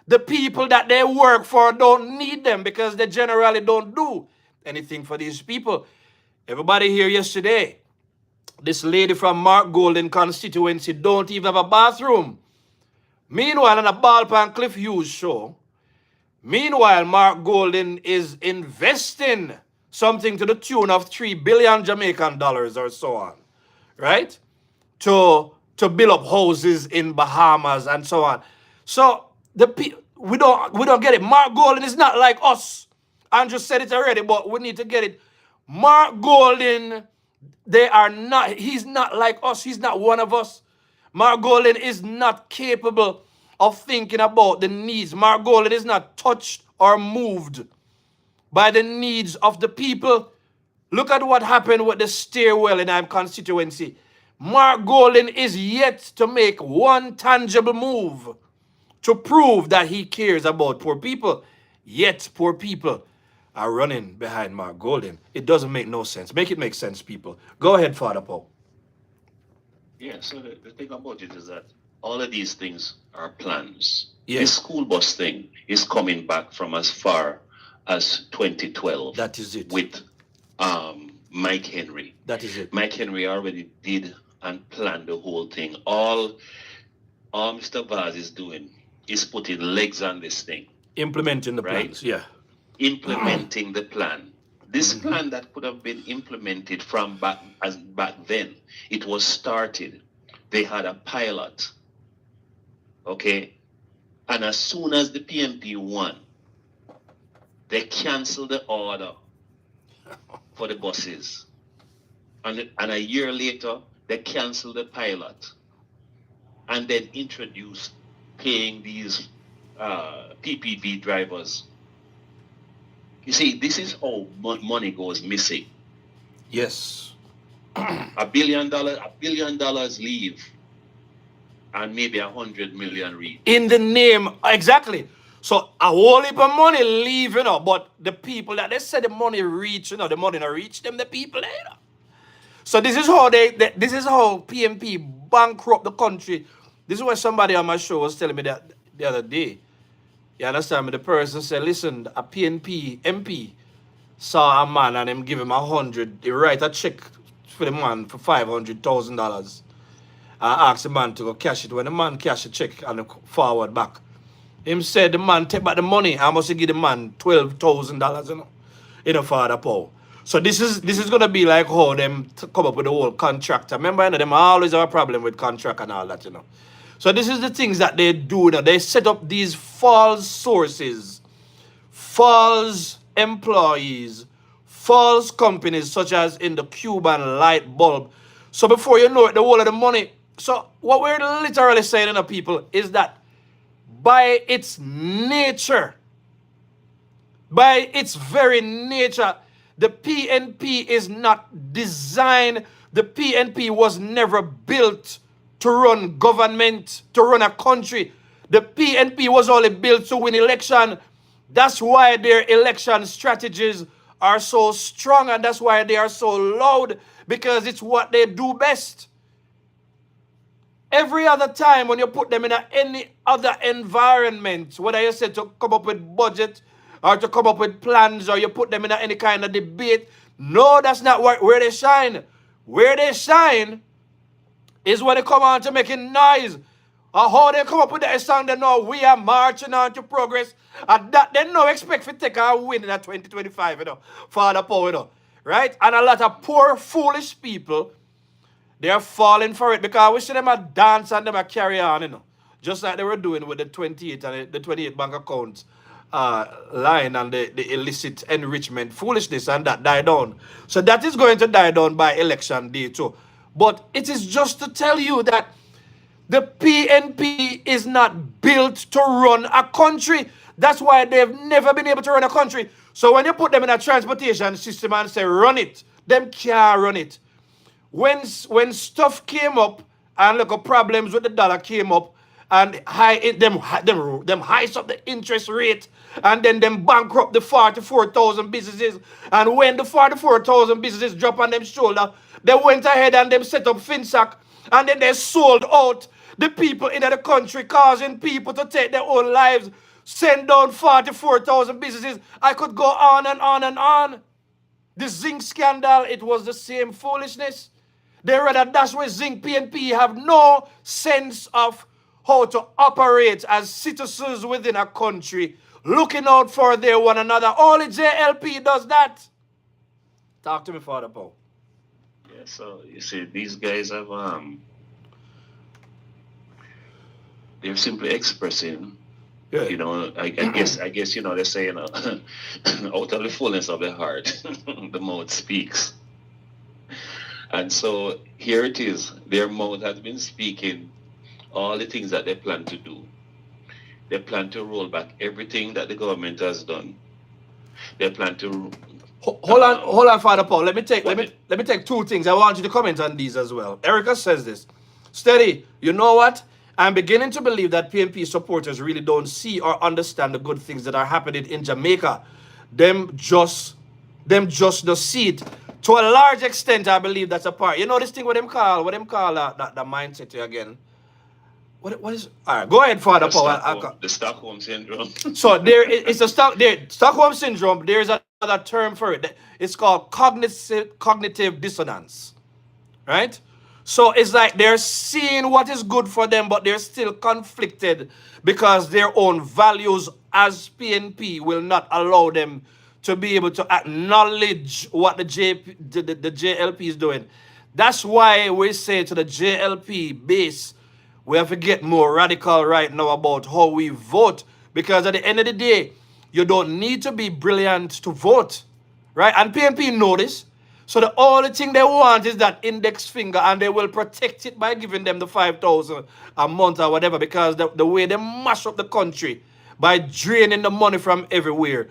The people that they work for don't need them because they generally don't do anything for these people. Everybody here yesterday, this lady from Mark Golden constituency don't even have a bathroom. Meanwhile, on a Ballpan Cliff Hughes show, Mark Golden is investing something to the tune of 3 billion Jamaican dollars or so on, right? To build up houses in Bahamas and so on. So we don't get it. Mark Golden is not like us. Andrew said it already, but we need to get it. Mark Golden, he's not like us. He's not one of us. Mark Golden is not capable of thinking about the needs. Mark Golden is not touched or moved by the needs of the people. Look at what happened with the stairwell in our constituency. Mark Golden is yet to make one tangible move to prove that he cares about poor people. Yet poor people are running behind Mark Golden. It doesn't make no sense. Make it make sense, people. Go ahead, Father Paul. Yeah, so the thing about it is that all of these things are plans. Yeah, This school bus thing is coming back from as far as 2012 that is it. with Mike Henry. That is it. Mike Henry already did and planned the whole thing. All Mr. Vaz is doing is putting legs on this thing, Implementing the right? plans. Yeah. Implementing the plan. This plan that could have been implemented from back then, it was started. They had a pilot, okay? And as soon as the PNP won, they canceled the order for the buses. And a year later, they canceled the pilot and then introduced paying these PPV drivers. You see, this is how money goes missing. Yes. $1 billion leave, and maybe 100 million read. In the name, exactly. So a whole heap of money leave, but the people that they said the money reach, the money not reach them, the people there. So this is how this is how PMP bankrupt the country. This is what somebody on my show was telling me that the other day. You understand me? The person said, listen, a PNP MP saw a man and him give him 100. He write a check for the man for $500,000. And ask the man to go cash it. When the man cash the check and forward back, him said the man take back the money. I must give the man $12,000, Father Paul. So this is gonna be like how them come up with the whole contractor. Remember, them always have a problem with contract and all that, So this is the things that they do now. They set up these false sources, false employees, false companies, such as in the Cuban light bulb. So before you know it, the whole of the money. So what we're literally saying, people, is that by its nature, by its very nature, the PNP is not designed. The PNP was never built to run government, to run a country. The PNP was only built to win election. That's why their election strategies are so strong, and that's why they are so loud, because it's what they do best. Every other time when you put them in any other environment, whether you said to come up with budget or to come up with plans, or you put them in any kind of debate, no, that's not where they shine. Where they shine is when they come on to making noise. Or how they come up with that song, they know we are marching on to progress. And that they no expect to take a win in 2025, Father Paul, right? And a lot of poor, foolish people, they are falling for it, because we see them a dance and them a carry on, just like they were doing with the 28 and the 28 bank accounts line and the illicit enrichment foolishness, and that died down. So that is going to die down by election day too. But it is just to tell you that the PNP is not built to run a country. That's why they've never been able to run a country. So when you put them in a transportation system and say run it, them can't run it. When stuff came up and look, problems with the dollar came up, and them highs up the interest rate, and then them bankrupt the 44,000 businesses. And when the 44,000 businesses drop on them shoulder, they went ahead and them set up FinSac, and then they sold out the people in the country, causing people to take their own lives, send down 44,000 businesses. I could go on and on and on. The zinc scandal, it was the same foolishness. They rather dash with zinc. PNP have no sense of how to operate as citizens within a country, looking out for their one another. Only JLP does that. Talk to me, Father Paul. Yeah, so you see, these guys have they're simply expressing. Yeah. I guess they say, out of the fullness of the heart, the mouth speaks. And so here it is. Their mouth has been speaking all the things that they plan to do. They plan to roll back everything that the government has done. They plan to Hold on, Father Paul. Let me take Go let me ahead. let me take two things. I want you to comment on these as well. Erica says this. Steady, you know what? I'm beginning to believe that PNP supporters really don't see or understand the good things that are happening in Jamaica. Them just them just don't see it. To a large extent, I believe that's a part. You know this thing what them call that mindset again. What is all right, go ahead, Father Paul. The Stockholm syndrome. So it's a Stockholm syndrome. There is another term for it. It's called cognitive dissonance, right? So it's like they're seeing what is good for them, but they're still conflicted because their own values as PNP will not allow them to be able to acknowledge what the JLP is doing. That's why we say to the JLP base, we have to get more radical right now about how we vote. Because at the end of the day, you don't need to be brilliant to vote. Right? And PNP know this. So the only thing they want is that index finger, and they will protect it by giving them the 5,000 a month or whatever, because the way they mash up the country by draining the money from everywhere,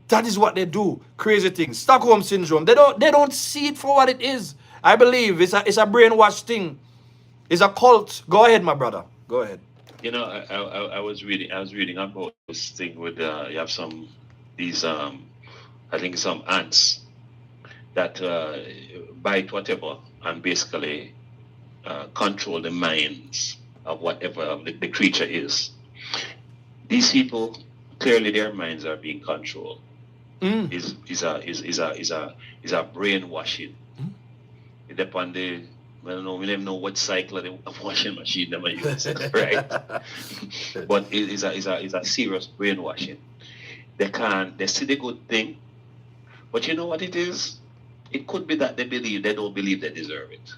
that is what they do. Crazy things. Stockholm syndrome. They don't see it for what it is. I believe it's a brainwash thing. It's a cult. Go ahead, my brother. Go ahead. I was reading about this thing with you have these I think some ants that bite whatever and basically control the minds of whatever the creature is. These people clearly their minds are being controlled. Is a brainwashing. It depends the I don't know, we don't know what cycle of the washing machine them are using, right? But it's a serious brainwashing. They see the good thing, but you know what it is? It could be that they don't believe they deserve it.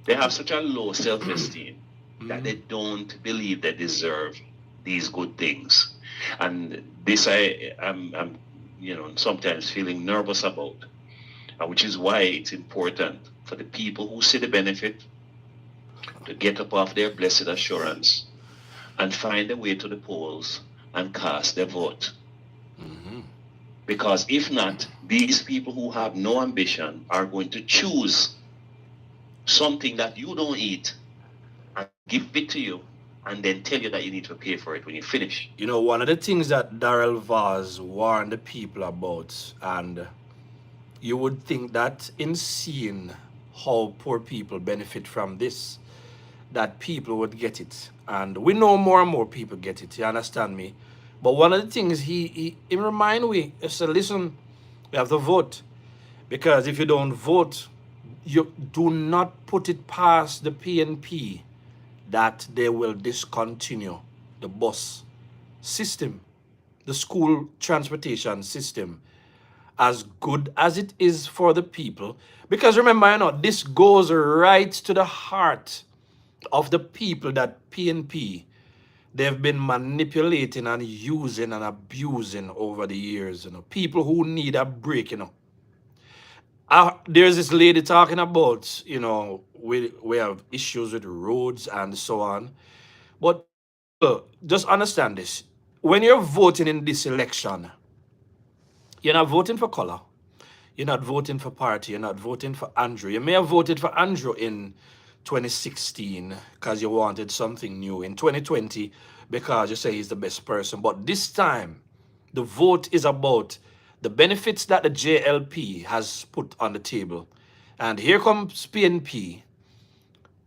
They have such a low self-esteem that they don't believe they deserve these good things. And this I'm sometimes feeling nervous about. Which is why it's important for the people who see the benefit to get up off their blessed assurance and find a way to the polls and cast their vote. Because if not, these people who have no ambition are going to choose something that you don't eat and give it to you and then tell you that you need to pay for it when you finish. You know, one of the things that Darrell Vaz warned the people about, and you would think that in seeing how poor people benefit from this, that people would get it. And we know more and more people get it, you understand me? But one of the things he remind we, he said, listen, we have to vote. Because if you don't vote, you do not put it past the PNP that they will discontinue the bus system, the school transportation system, as good as it is for the people. Because remember, this goes right to the heart of the people that PNP, they've been manipulating and using and abusing over the years. People who need a break. There's this lady talking about, we have issues with roads and so on. But just understand this. When you're voting in this election, you're not voting for color. You're not voting for party. You're not voting for Andrew. You may have voted for Andrew in 2016 because you wanted something new. In 2020 because you say he's the best person. But this time, the vote is about the benefits that the JLP has put on the table. And here comes PNP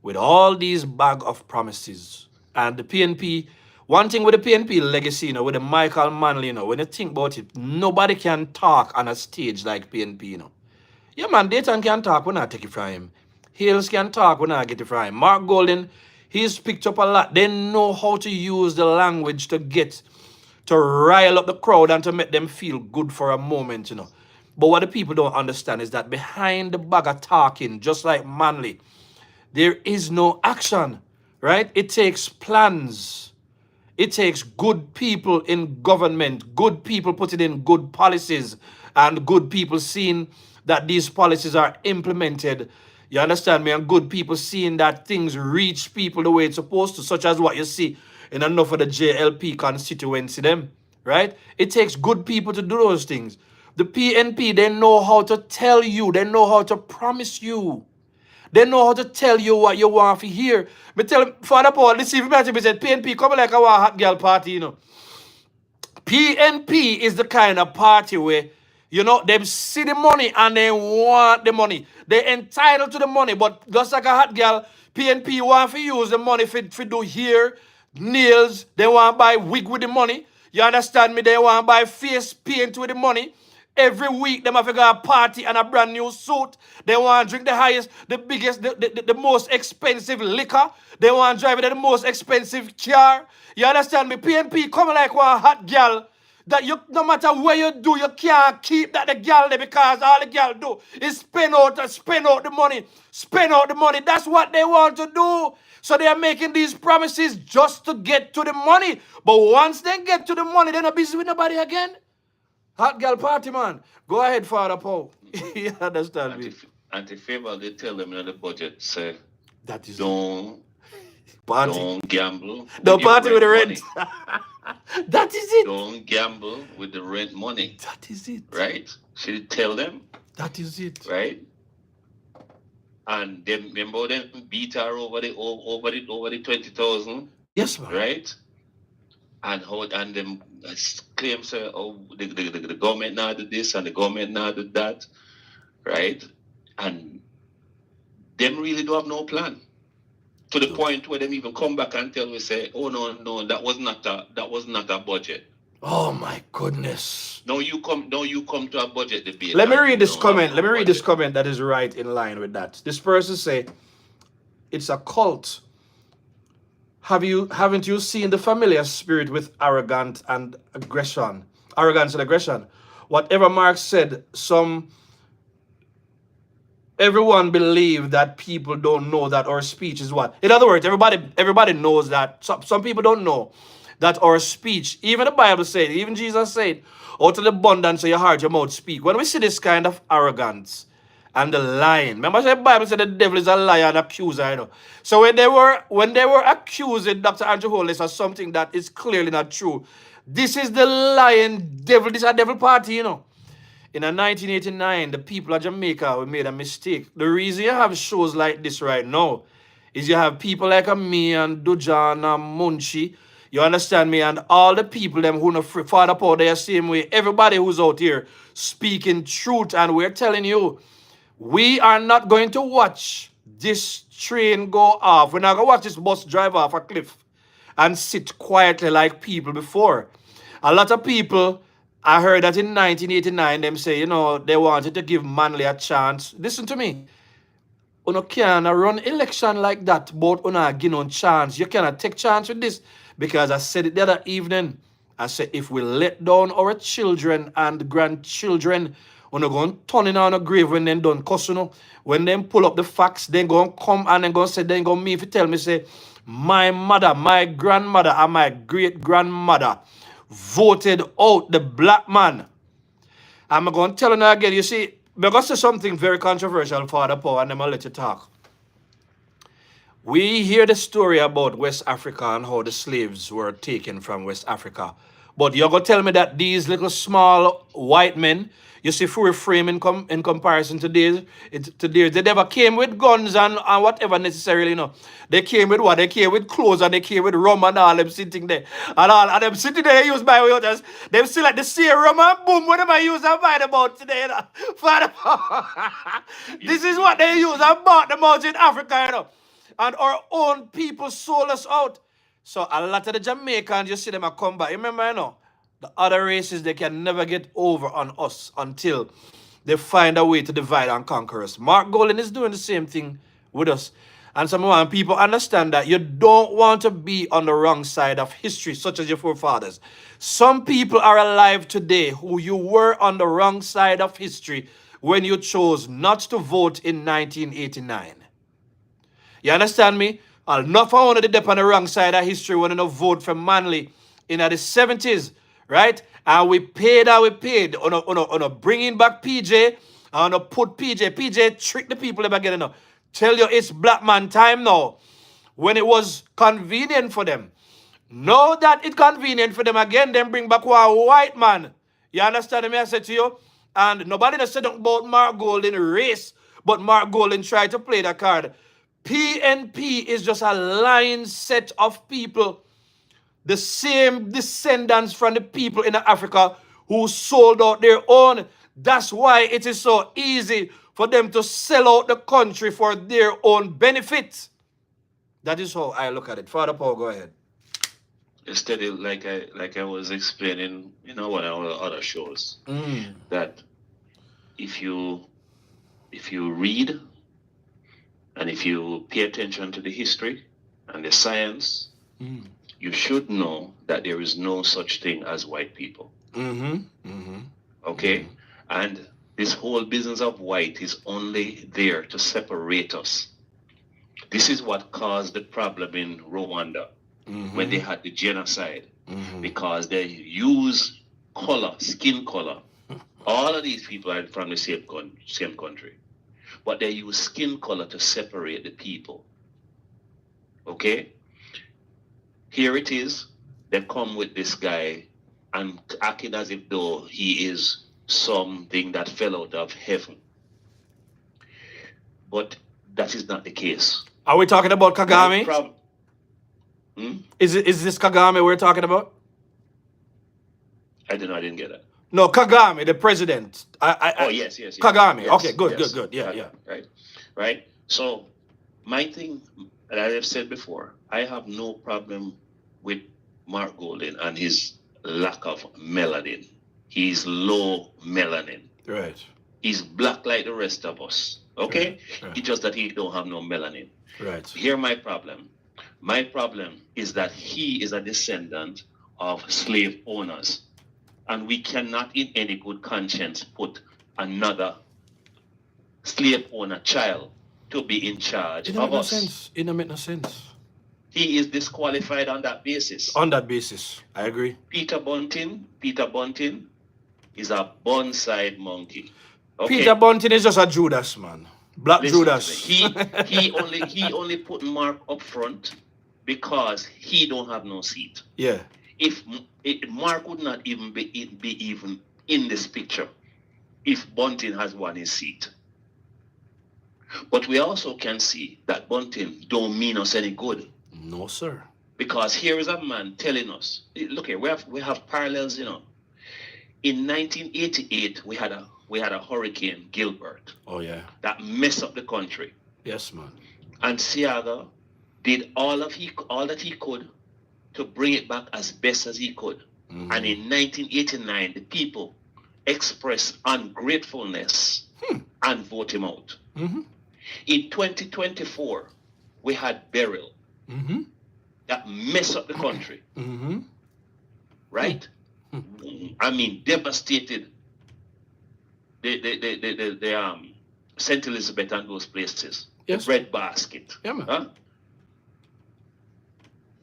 with all these bag of promises. And the PNP, one thing with the PNP legacy, with the Michael Manley, when you think about it, nobody can talk on a stage like PNP, Yeah, man, Dayton can talk when I take it from him. Hales can talk when I get it from him. Mark Golden, he's picked up a lot. They know how to use the language to rile up the crowd and to make them feel good for a moment, But what the people don't understand is that behind the bag of talking, just like Manley, there is no action, right? It takes plans. It takes good people in government, good people putting in good policies, and good people seeing that these policies are implemented. You understand me? And good people seeing that things reach people the way it's supposed to, such as what you see in enough of the JLP constituency them, right? It takes good people to do those things. The PNP, they know how to tell you. They know how to promise you. They know how to tell you what you want to hear. Me tell him, Father Paul, this evening, I said, PNP, come like our hot girl party, you know. PNP is the kind of party where, you know, them see the money and they want the money. They entitled to the money, but just like a hot girl, PNP want to use the money for do hair, nails. They want to buy wig with the money. You understand me? They want to buy face paint with the money. Every week, them have to go a party and a brand new suit. They want to drink the highest, the biggest, the most expensive liquor. They want to drive in the most expensive car. You understand me? PNP coming like one hot girl that you, no matter what you do, you can't keep that the girl there because all the girl do is spend out the money. Spend out the money. That's what they want to do. So they are making these promises just to get to the money. But once they get to the money, they're not busy with nobody again. Hot girl party, man. Go ahead, Father Paul. You understand me? And the favor they tell them in the budget, say, That is don't party. Don't gamble. Don't party with the rent. That is it. Don't gamble with the rent money. That is it. Right? Should tell them? That is it. Right? And then remember them beat her over the 20,000. Yes, man. Right? And them claim say, oh, the government now did this and the government now did that. Right? And them really don't have no plan. To the point where them even come back and tell me, say, oh no, that was not a budget. Oh my goodness. No, you come to a budget debate. Let me read this comment. Let me read this comment that is right in line with that. This person say, it's a cult. Haven't you seen the familiar spirit with arrogance and aggression? Whatever Marx said, everyone believes that people don't know that our speech is what? In other words, everybody knows that. Some people don't know that our speech, even the Bible said, even Jesus said, out of the abundance of your heart, your mouth speak. When we see this kind of arrogance and the lying, remember the Bible said the devil is a liar and accuser, you know. So when they were accusing Dr. Andrew Holness of something that is clearly not true, this is the lying devil, this is a devil party, you know. In 1989, the people of Jamaica made a mistake. The reason you have shows like this right now is you have people like me and Dujan and Munchi, you understand me, and all the people them who know Father Paul, they are same way. Everybody who's out here speaking truth, and we're telling you, we are not going to watch this train go off. We're not going to watch this bus drive off a cliff and sit quietly like people before. A lot of people, I heard that in 1989, them say, you know, they wanted to give Manley a chance. Listen to me. You can't run election like that, but you give no chance. You cannot take chance with this. Because I said it the other evening. I said, if we let down our children and grandchildren, we're going to turn in on a grave when they done cuss, you know. When they pull up the facts, they going to come and they going to say, they going to me if you tell me, say, my mother, my grandmother, and my great-grandmother voted out the black man. I'm going to tell you again, you see, I'm going to say something very controversial, Father Paul, and I'm going to let you talk. We hear the story about West Africa and how the slaves were taken from West Africa. But you're going to tell me that these little small white men, you see, full frame in comparison to theirs, they never came with guns and whatever necessarily, you know. They came with what? They came with clothes and they came with rum and all them sitting there. And them sitting there, they use by way others. They still like the same rum and boom, what am I use and find about today, you know. Father, this is what they use and bought them out in Africa, you know. And our own people sold us out. So a lot of the Jamaicans, you see them come back. Remember, you know, the other races, they can never get over on us until they find a way to divide and conquer us. Mark Golden is doing the same thing with us. And some people understand that you don't want to be on the wrong side of history, such as your forefathers. Some people are alive today who you were on the wrong side of history when you chose not to vote in 1989. You understand me? Enough I wanted to dip on the wrong side of history when you vote for Manley in the 70s, right? And we paid. On bringing back PJ, and put PJ. PJ trick the people again, you know. Tell you it's black man time now. When it was convenient for them. Now that it's convenient for them again, then bring back one white man. You understand me? I said to you, And nobody that said about Mark Golden race, but Mark Golden tried to play that card. PNP is just a lying set of people, the same descendants from the people in Africa who sold out their own. That's why it is so easy for them to sell out the country for their own benefit. That is how I look at it. Father Paul, go ahead. Instead, like I was explaining, one of our other shows, that if you read and if you pay attention to the history and the science, you should know that there is no such thing as white people. Okay? And this whole business of white is only there to separate us. This is what caused the problem in Rwanda when they had the genocide, because they use color, skin color. All of these people are from the same country, but they use skin color to separate the people. Okay? Here it is. They come with this guy and acting as if though he is something that fell out of heaven. But that is not the case. Are we talking about Kagame? Is this Kagame we're talking about? I didn't get that. No, Kagame, the president. Yes. Kagame. Yes, okay, good. Yeah. Right. So my thing, as I've said before, I have no problem with Mark Golden and his lack of melanin. He's low melanin. Right. He's black like the rest of us. Okay? Right. It's just that he don't have no melanin. Right. Here my problem. My problem is that he is a descendant of slave owners. And we cannot in any good conscience put another slave owner child to be in charge of us. It don't make no sense. He is disqualified on that basis. On that basis, I agree. Peter Bunting is a bonside monkey. Okay? Peter Bunting is just a Judas, man. Black Judas. He only put Mark up front because he don't have no seat. Yeah. If Mark would not even be even in this picture if Bunting has won his seat. But we also can see that Bunting don't mean us any good. No, sir. Because here is a man telling us, look here, we have parallels, In 1988, we had a hurricane, Gilbert. Oh yeah. That messed up the country. Yes, man. And Seaga did all that he could to bring it back as best as he could. And in 1989, the people expressed ungratefulness and vote him out. In 2024, we had Beryl that messed up the country. Right? I mean, devastated the St. Elizabeth and those places. Yes. The bread basket. Yeah, man. Huh?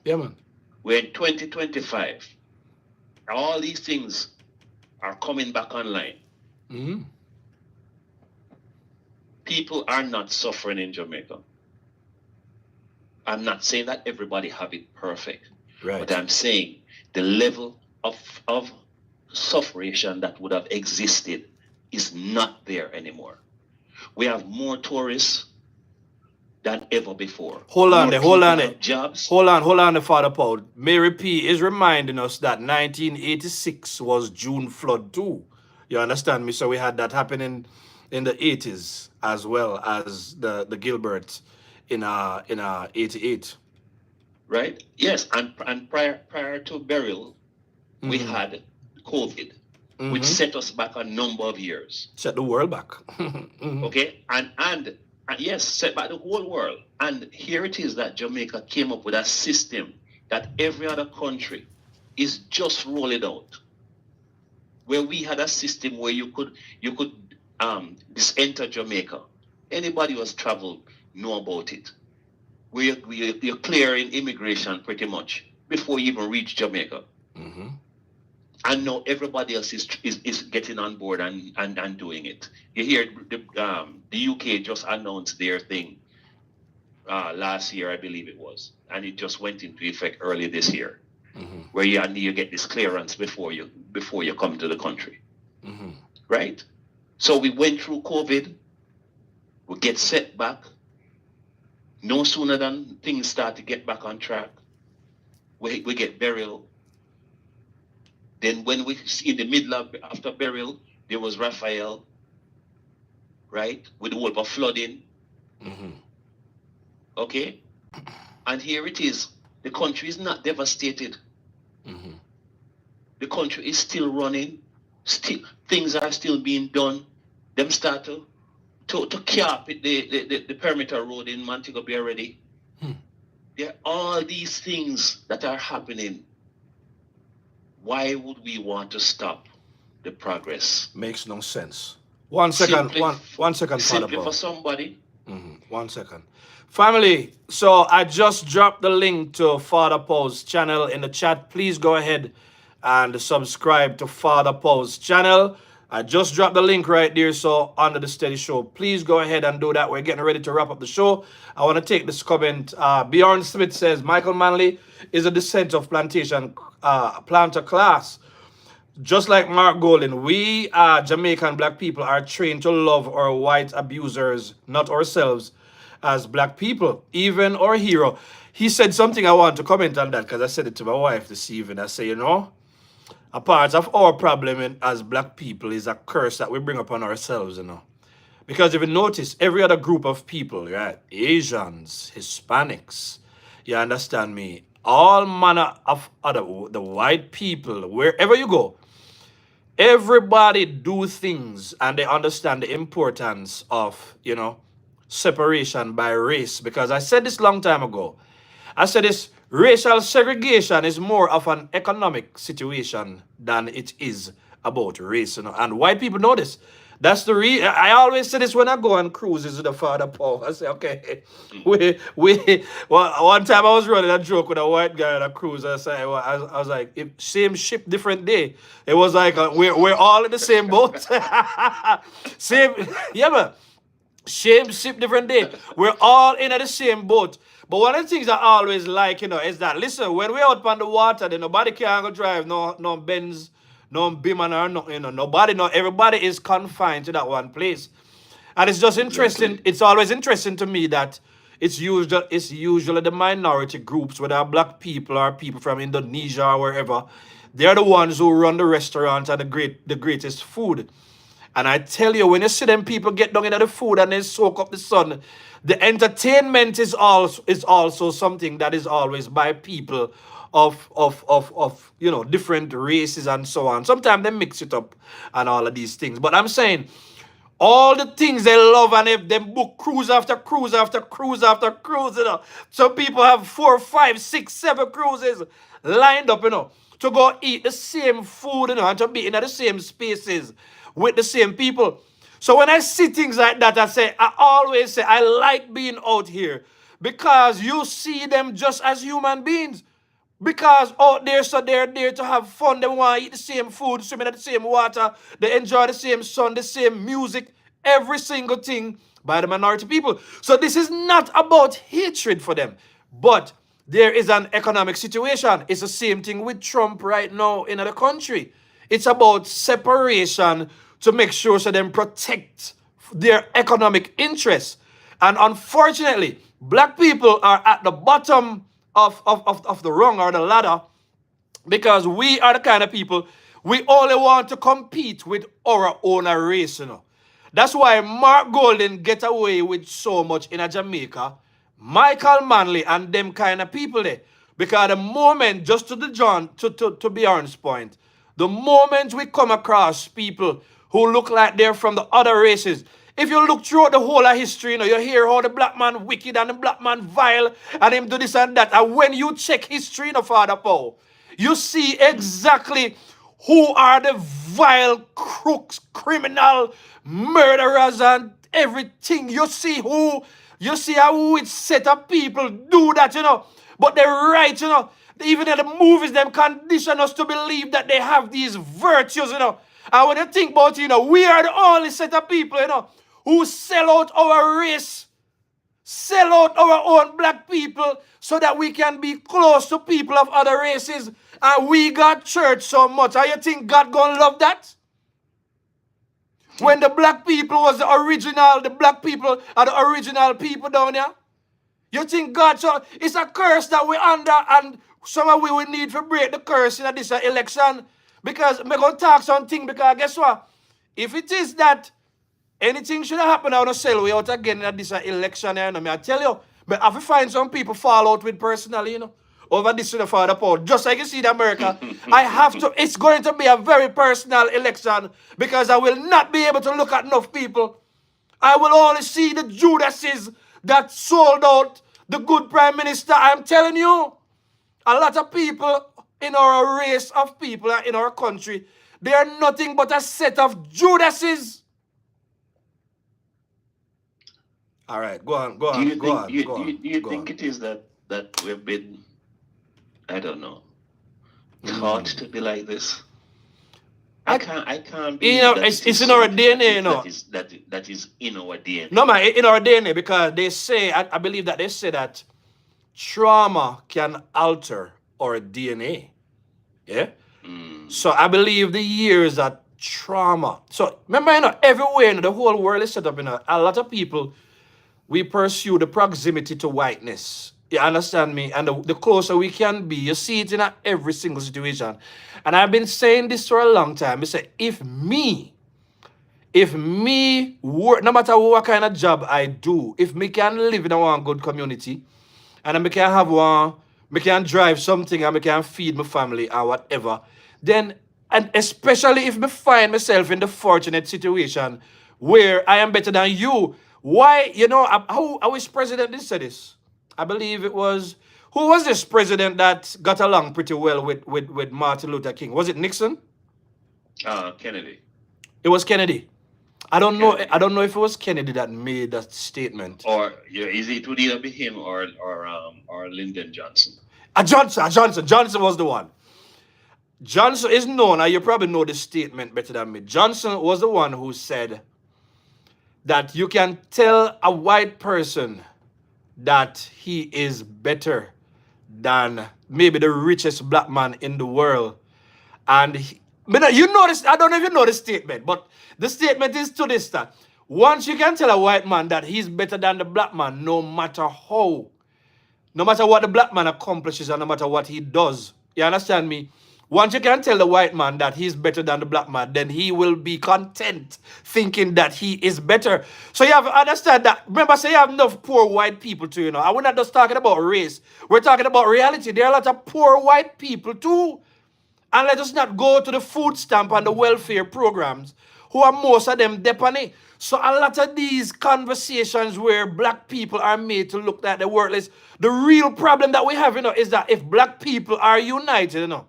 Yeah, man. We're in 2025. All these things are coming back online. People are not suffering in Jamaica. I'm not saying that everybody have it perfect. Right. But I'm saying the level of suffering that would have existed is not there anymore. We have more tourists than ever before. Hold on there. Jobs. Hold on, Father Paul. Mary P is reminding us that 1986 was June flood too. You understand me? So we had that happening in the 80s as well as the Gilbert in 88. Right? Yes, and prior to Beryl, we had COVID, which set us back a number of years. Set the world back. Okay? And yes, set back the whole world. And here it is that Jamaica came up with a system that every other country is just rolling out. Where we had a system where you could just enter Jamaica. Anybody who has traveled know about it. Where you're clearing immigration pretty much before you even reach Jamaica. And now everybody else is getting on board and doing it. You hear the UK just announced their thing last year, I believe it was, and it just went into effect early this year, where you get this clearance before you come to the country, right? So we went through COVID, we get set back. No sooner than things start to get back on track, we get burial. Then when we in the middle of after burial, there was Raphael, right? With the whole of flooding. Mm-hmm. Okay? And here it is. The country is not devastated. Mm-hmm. The country is still running. Still things are still being done. Them start to cap the perimeter road in Montego Bay already. There are all these things that are happening. Why would we want to stop the progress? Makes no sense. One second, Simply, one second, Father simply Paul. for somebody. 1 second. Family, so I just dropped the link to Father Paul's channel in the chat. Please go ahead and subscribe to Father Paul's channel. I just dropped the link right there, so under the Steady Show. Please go ahead and do that. We're getting ready to wrap up the show. I want to take this comment. Bjorn Smith says, Michael Manley is a descent of plantation planter class. Just like Mark Golden, we Jamaican black people are trained to love our white abusers, not ourselves as black people, even our hero. He said something I want to comment on that because I said it to my wife this evening. I say, a part of our problem as black people is a curse that we bring upon ourselves, Because if you notice, every other group of people, right? Asians, Hispanics, you understand me? All manner of the white people, wherever you go, everybody do things and they understand the importance of, separation by race. Because I said this long time ago. I said this racial segregation is more of an economic situation than it is about race, And white people know this. That's the I always say this when I go on cruises with the Father Paul. I say, okay, one time I was running a joke with a white guy on a cruise. I say, I was like, same ship, different day. It was like we're all in the same boat, same, yeah, man. Same ship, different day. We're all in at the same boat. But one of the things I always like, is that, listen, when we're out on the water, then nobody can go drive no Benz, no Beamer, or nothing, nobody, everybody is confined to that one place. And it's just interesting, Exactly. it's always interesting to me that it's usually the minority groups, whether black people or people from Indonesia or wherever, they're the ones who run the restaurants and the greatest food. And I tell you, when you see them people get down into the food and they soak up the sun, the entertainment is also something that is always by people of different races and so on. Sometimes they mix it up and all of these things. But I'm saying all the things they love, and if they book cruise after cruise after cruise after cruise, Some people have 4, 5, 6, 7 cruises lined up, to go eat the same food, and to be in the same spaces with the same people. So when I see things like that, I always say, I like being out here because you see them just as human beings. Because out there, so they're there to have fun. They want to eat the same food, swim in the same water. They enjoy the same sun, the same music, every single thing by the minority people. So this is not about hatred for them. But there is an economic situation. It's the same thing with Trump right now in the country. It's about separation to make sure so them protect their economic interests. And unfortunately, black people are at the bottom of the rung or the ladder because we are the kind of people, we only want to compete with our own race, That's why Mark Golden get away with so much in Jamaica, Michael Manley and them kind of people there. Because the moment, just to the John, to Bjorn's point, the moment we come across people who look like they're from the other races, if you look throughout the whole of history, you hear how the black man wicked and the black man vile and him do this and that. And when you check history, Father Paul, you see exactly who are the vile crooks, criminal, murderers, and everything. You see how it set up people do that, But they're right, Even in the movies, them condition us to believe that they have these virtues, And when you think about it, we are the only set of people, who sell out our race, sell out our own black people so that we can be close to people of other races. And we got church so much. And you think God gonna love that? When the black people was the black people are the original people down here. You think God, so it's a curse that we under, and some of we will need to break the curse in this election. Because I'm going to talk something, because guess what? If it is that anything should have happened, I want to sell we out again in this election, you know, I tell you. But I have to find some people fall out with personally, you know, over this to the Father Paul. Just like you see in America, I have to, it's going to be a very personal election, because I will not be able to look at enough people. I will only see the Judases that sold out the good prime minister. I'm telling you, a lot of people in our race of people in our country, they are nothing but a set of Judases. All right, go on, go Do on, you go think on, you go do on, you, do you go think on. it is that we've been, I don't know, taught to be like this? I, I can't you believe know, that it it's is in our something DNA, you know. that is in our No, DNA. man, in our DNA, because they say, I believe that they say that trauma can alter our DNA. Yeah? Mm. So I believe the years that trauma. So remember, you know, everywhere in the whole world is set up, you know, a lot of people, we pursue the proximity to whiteness. You understand me? And the closer we can be, you see it in every single situation. And I've been saying this for a long time. I say, if me work, no matter what kind of job I do, if me can live in a one good community, and I can have one, me can drive something, and me can feed my family or whatever, then, and especially if me find myself in the fortunate situation where I am better than you, why, you know, how which president did say this? I believe it was, who was this president that got along pretty well with Martin Luther King? Was it Nixon? Kennedy. It was Kennedy. I don't know. Kennedy, I yeah. don't know if it was Kennedy that made that statement. Or yeah, is it would either be him or Lyndon Johnson? Johnson was the one. Johnson is known, and you probably know the statement better than me. Johnson was the one who said that you can tell a white person that he is better than maybe the richest black man in the world. And you know this, I don't know if you know the statement, but the statement is to this, that once you can tell a white man that he's better than the black man, no matter how, no matter what the black man accomplishes and no matter what he does, you understand me? Once you can tell the white man that he's better than the black man, then he will be content thinking that he is better. So you have to understand that. Remember, say you have enough poor white people too, you know. And we're not just talking about race. We're talking about reality. There are a lot of poor white people too. And let us not go to the food stamp and the welfare programs, who are most of them depending. So a lot of these conversations where black people are made to look like the worthless, the real problem that we have, you know, is that if black people are united, you know,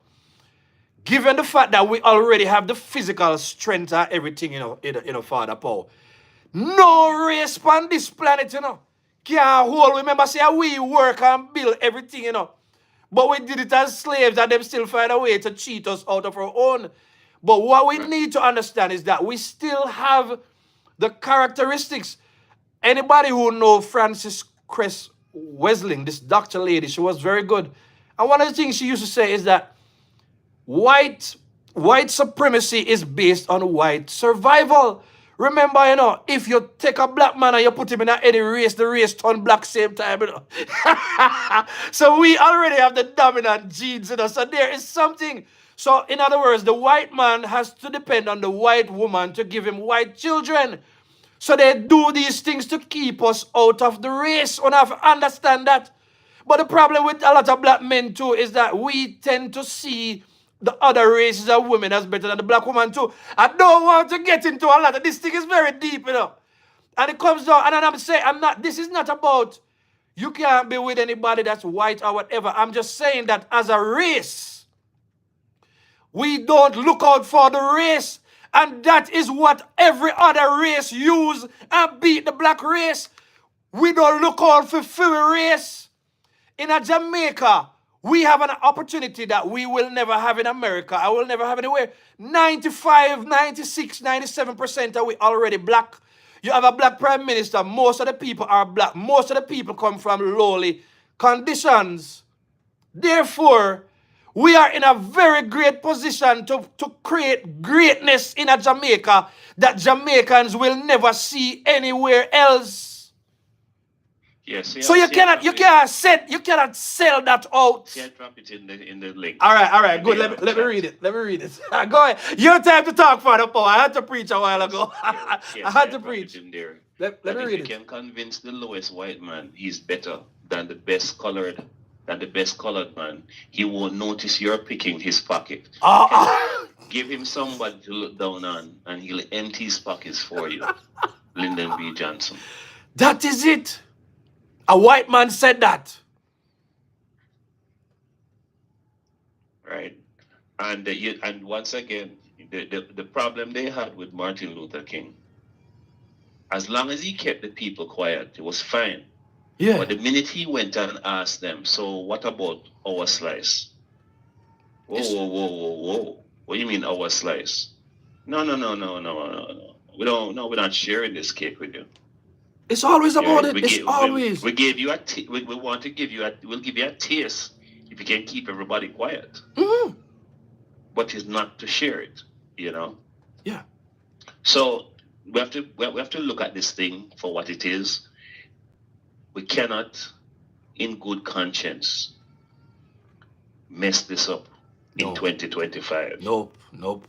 given the fact that we already have the physical strength and everything, you know, Father Paul, no race on this planet, you know, can't hold. Remember, say we work and build everything, you know. But we did it as slaves, and them still find a way to cheat us out of our own. But what we Right. need to understand is that we still have the characteristics. Anybody who know Frances Cress Wesling, this doctor lady, she was very good. And one of the things she used to say is that white white supremacy is based on white survival. Remember, you know, if you take a black man and you put him in any race, the race turn black same time, you know. So we already have the dominant genes, you know. So there is something. So in other words, the white man has to depend on the white woman to give him white children. So they do these things to keep us out of the race. We have to understand that. But the problem with a lot of black men too is that we tend to see the other races of women as better than the black woman too. I don't want to get into a lot of this thing is very deep, you know. And it comes down, and I'm saying, this is not about you can't be with anybody that's white or whatever. I'm just saying that as a race, we don't look out for the race. And that is what every other race use and beat the black race. We don't look out for race. In a Jamaica, we have an opportunity that we will never have in America. I will never have anywhere. 95, 96, 97% are we already black. You have a black prime minister. Most of the people are black. Most of the people come from lowly conditions. Therefore, We are in a very great position to create greatness in a Jamaica that Jamaicans will never see anywhere else. Yeah, see, So I see. I drop it. you cannot sell that out. See, I drop it in the link. All right, In good. the Let me chat. read it. Let me read it. Go ahead. Your time to talk, Father Paul. I had to preach a while ago. Yes, I yes, had I to drop it preach. in there. Let That me if read you it. can convince the lowest white man he's better than the best colored man, he won't notice you're picking his pocket. Give him somebody to look down on, and he'll empty his pockets for you. Lyndon B. Johnson. That is it. A white man said that. Right? And once again, the problem they had with Martin Luther King, as long as he kept the people quiet, it was fine. Yeah. But the minute he went and asked them, so what about our slice? Whoa, whoa, whoa, whoa, whoa. What do you mean our slice? No. We're not sharing this cake with you. It's always about Right? it. It's always. We gave you we want to give you we'll give you a taste if you can keep everybody quiet. Mhm. But it's not to share it, Yeah. So we have to look at this thing for what it is. We cannot, in good conscience, mess this up in 2025. Nope.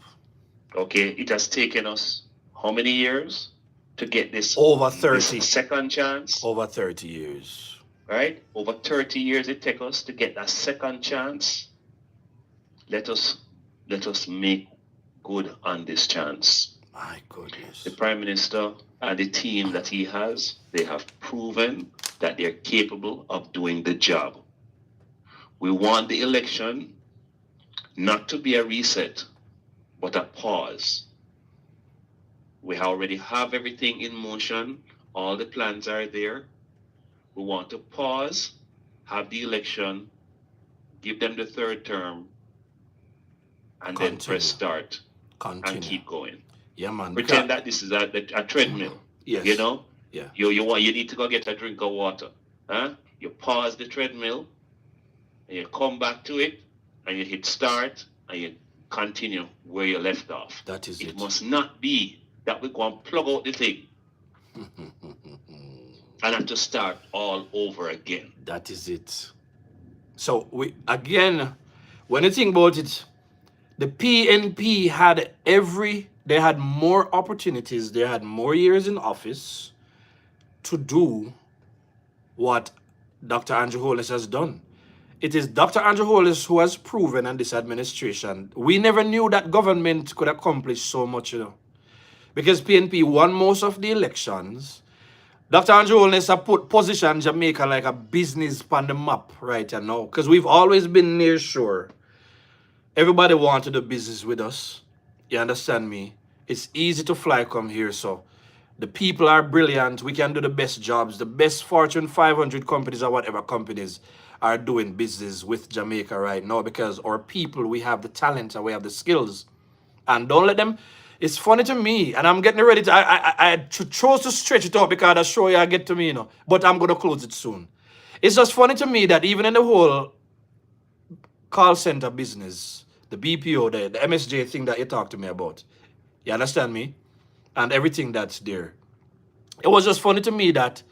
Okay, it has taken us how many years to get this Over 30. this second chance? Over 30 years. Right? Over 30 years it takes us to get that second chance. Let us make good on this chance. My goodness. The Prime Minister and the team that he has, they have proven that they're capable of doing the job. We want the election not to be a reset, but a pause. We already have everything in motion. All the plans are there. We want to pause, have the election, give them the third term, and then press start and keep going. Yeah, man. Pretend that this is a treadmill. Yes. Yeah. You need to go get a drink of water. Huh? You pause the treadmill, and you come back to it, and you hit start, and you continue where you left off. That is it. It must not be that we go and plug out the thing and have to start all over again. That is it. So when you think about it, the PNP they had more opportunities, they had more years in office to do what Dr. Andrew Holness has done. It is Dr. Andrew Holness who has proven in this administration. We never knew that government could accomplish so much, because PNP won most of the elections. Dr. Andrew Holness has positioned Jamaica like a business on the map right now, because we've always been near shore. Everybody wants to do business with us. You understand me? It's easy to fly come here, so the people are brilliant. We can do the best jobs. The best Fortune 500 companies or whatever companies are doing business with Jamaica right now, because our people, we have the talent and we have the skills. And don't let them. It's funny to me, and I'm getting ready to. I chose to stretch it out because I show you I get to me, but I'm gonna close it soon. It's just funny to me that even in the whole call center business, the BPO, the MSJ thing that you talked to me about, you understand me, and everything that's there. It was just funny to me that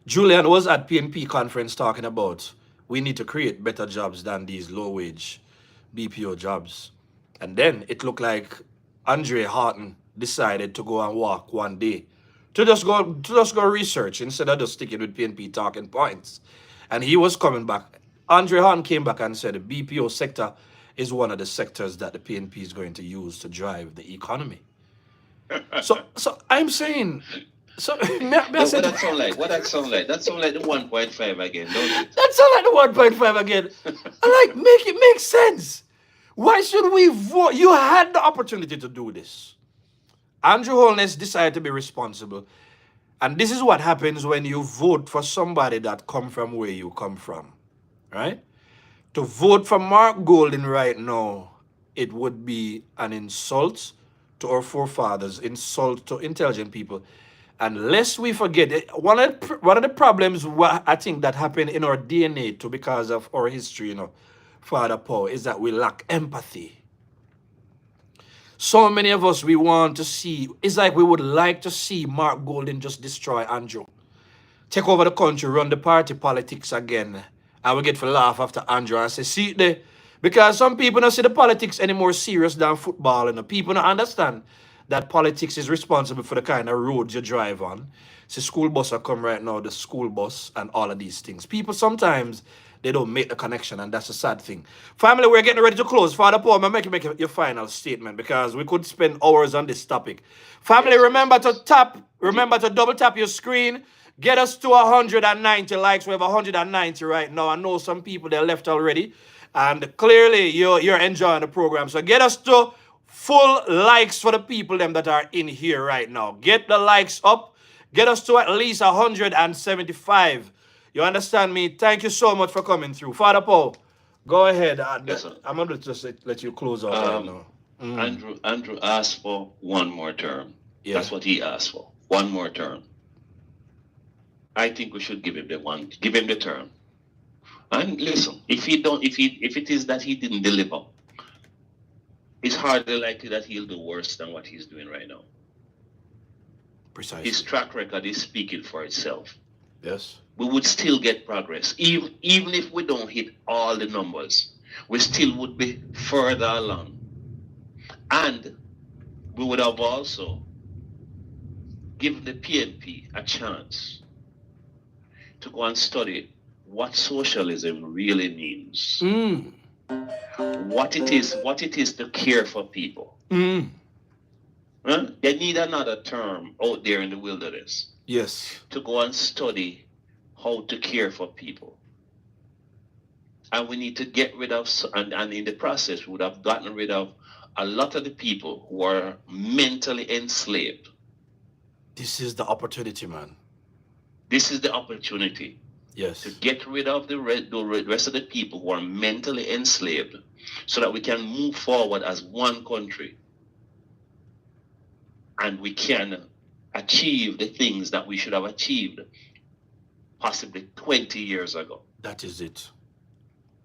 Julian was at PNP conference talking about we need to create better jobs than these low wage BPO jobs, and then it looked like Andre Horton decided to go and walk one day to just go research instead of just sticking with PNP talking points. And he was coming back. Andre Horton came back and said the BPO sector is one of the sectors that the PNP is going to use to drive the economy. So I'm saying, so What that sound like? That sound like the 1.5 again, don't it? That sound like the 1.5 again. I like, make it make sense. Why should we vote? You had the opportunity to do this. Andrew Holness decided to be responsible. And this is what happens when you vote for somebody that come from where you come from, right? To vote for Mark Golden right now, it would be an insult to our forefathers, insult to intelligent people. And lest we forget, one of the problems I think that happened in our DNA too because of our history, Father Paul, is that we lack empathy. So many of us, we want to see, it's like we would like to see Mark Golden just destroy Andrew. Take over the country, run the party politics again. And we get to laugh after Andrew and say, see there. Because some people don't see the politics any more serious than football. And people don't understand that politics is responsible for the kind of roads you drive on. See, school bus are come right now, the school bus and all of these things. People sometimes, they don't make the connection, and that's a sad thing. Family, we're getting ready to close. Father Paul, I'm make your final statement because we could spend hours on this topic. Family, remember to double tap your screen. Get us to 190 likes. We have 190 right now. I know some people, they left already. And clearly, you're enjoying the program. So get us to full likes for the people them that are in here right now. Get the likes up. Get us to at least 175. You understand me? Thank you so much for coming through. Father Paul, go ahead. Yes, sir. I'm going to just let you close out right now. Andrew asked for one more term. Yeah. That's what he asked for. One more term. I think we should give him the term. And listen, if it is that he didn't deliver, it's hardly likely that he'll do worse than what he's doing right now. Precisely. His track record is speaking for itself. Yes. We would still get progress. Even if we don't hit all the numbers, we still would be further along. And we would have also given the PNP a chance to go and study what socialism really means. What it is to care for people. Huh? They need another term out there in the wilderness. Yes. To go and study how to care for people. And we need to get rid of, and in the process, we would have gotten rid of a lot of the people who are mentally enslaved. This is the opportunity, man. This is the opportunity. Yes. To get rid of the rest of the people who are mentally enslaved so that we can move forward as one country. And we can achieve the things that we should have achieved possibly 20 years ago. That is it.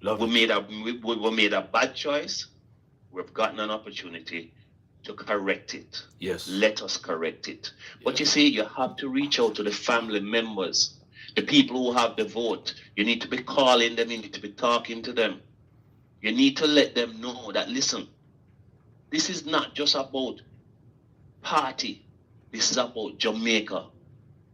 We made a bad choice. We've gotten an opportunity to correct it. Yes. Let us correct it. But you see, you have to reach out to the family members, the people who have the vote. You need to be calling them, you need to be talking to them. You need to let them know that, listen, this is not just about party. This is about Jamaica.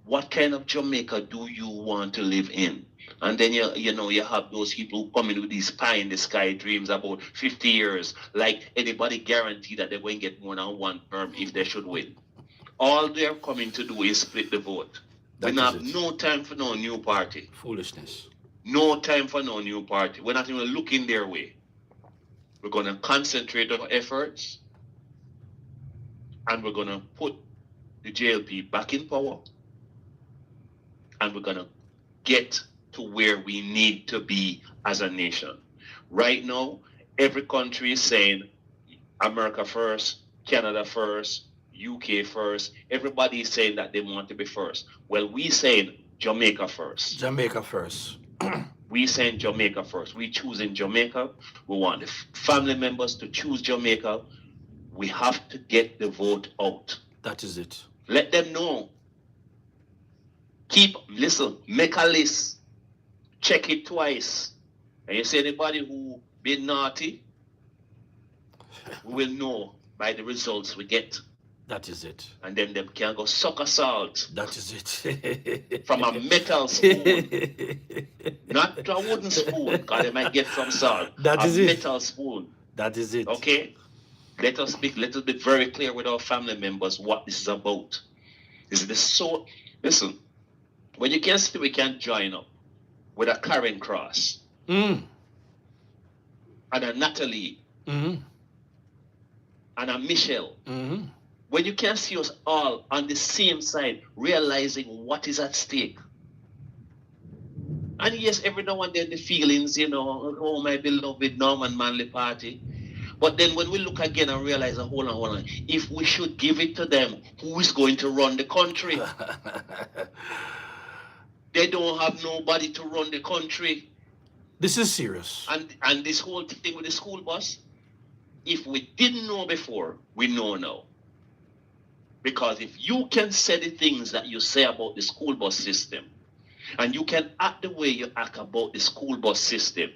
What kind of Jamaica do you want to live in? And then you have those people who come in with these pie in the sky dreams about 50 years, like anybody guarantee that they're going to get more than one term if they should win. All they're coming to do is split the vote. We have no time for no new party. Foolishness. No time for no new party. We're not even looking their way. We're going to concentrate our efforts and we're going to put the JLP back in power and we're going to get to where we need to be as a nation. Right now, every country is saying America first, Canada first, UK first. Everybody is saying that they want to be first. Well, we saying Jamaica first. Jamaica first. We saying Jamaica first. We choosing Jamaica. We want the family members to choose Jamaica. We have to get the vote out. That is it. Let them know. Listen, make a list. Check it twice. And you see anybody who been naughty, we will know by the results we get. That is it. And then them can go suck a salt. That is it. From a metal spoon. Not a wooden spoon, because they might get some salt. That is it. A metal spoon. That is it. Okay? Let us be very clear with our family members what this is about. Listen, when you can see we can join up with a Karen Cross and a Natalie and a Michelle. When you can see us all on the same side, realizing what is at stake. And yes, every now and then the feelings, oh, my beloved Norman Manley Party. But then when we look again and realize, hold on, if we should give it to them, who is going to run the country? They don't have nobody to run the country. This is serious. And this whole thing with the school bus, if we didn't know before, we know now. Because if you can say the things that you say about the school bus system, and you can act the way you act about the school bus system,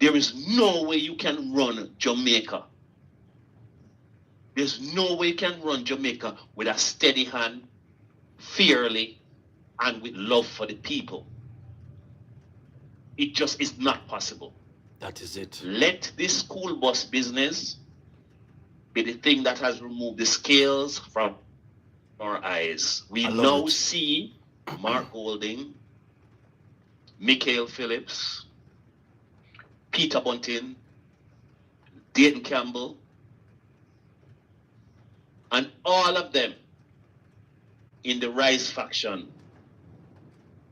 there is no way you can run Jamaica. There's no way you can run Jamaica with a steady hand, fairly, and with love for the people. It just is not possible. That is it. Let this school bus business be the thing that has removed the scales from our eyes. We now see Mark Golding, Michael Phillips, Peter Bunting, Dayton Campbell, and all of them in the Rise faction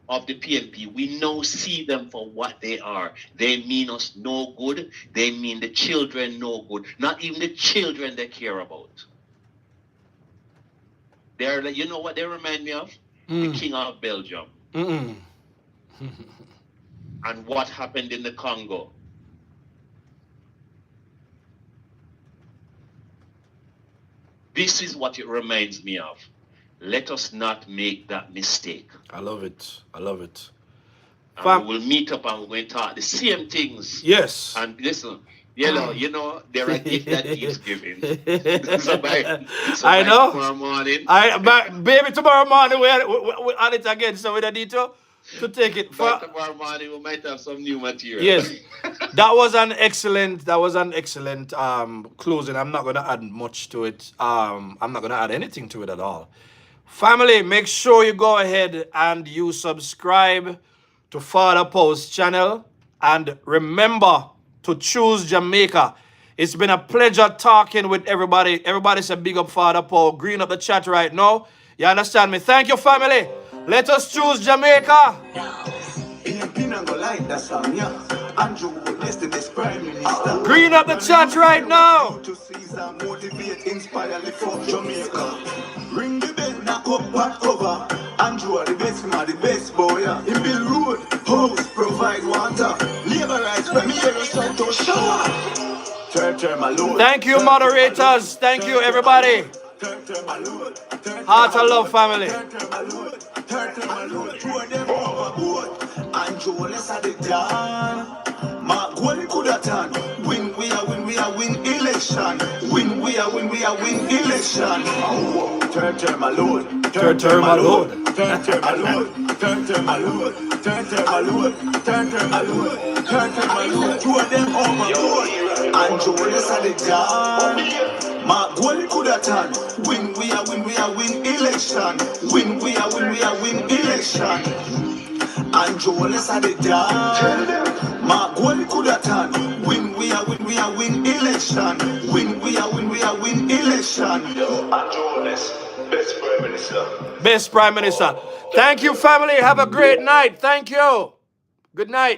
of the PNP. We now see them for what they are. They mean us no good. They mean the children no good. Not even the children they care about. They're, you know what they remind me of? The King of Belgium. And what happened in the Congo. This is what it reminds me of. Let us not make that mistake. I love it. I love it. And we will meet up and we're going to talk the same things. Yes. And listen, you know, there are gifts that keeps giving. I know. Tomorrow morning. Baby, tomorrow morning we're on it again, so we don't need to take it. Tomorrow morning we might have some new material. Yes. That was an excellent closing. I'm not gonna add much to it. I'm not gonna add anything to it at all. Family, make sure you go ahead and you subscribe to Father Paul's channel. And remember to choose Jamaica. It's been a pleasure talking with everybody. Everybody say big up Father Paul. Green up the chat right now. You understand me? Thank you, family. Let us choose Jamaica. Green up the chat right now. Ring the bell, knock up back cover. Andrew the best man, the best boy. In build road, house, provide water. Labor rights, premier, shout to shower. Thank you, moderators. Thank you, everybody. Heart of love, family. Andrew, let's have it done. Mark, what could have done? Win, we are win election. Win, we are win election. Turn my lord. Turn my lord. Turn my lord. Turn my lord. Turn my lord. Turn my lord. Turn my lord. Two of them overboard. And Joel said it down. Mark, what could have done? Win, we are win election. Win, we are win election. And Joel said it down. Mark, what could have done? Win, we are win election. Win, we are win election. And Joel, best Prime Minister. Best Prime Minister. Thank you, family. Have a great night. Thank you. Good night.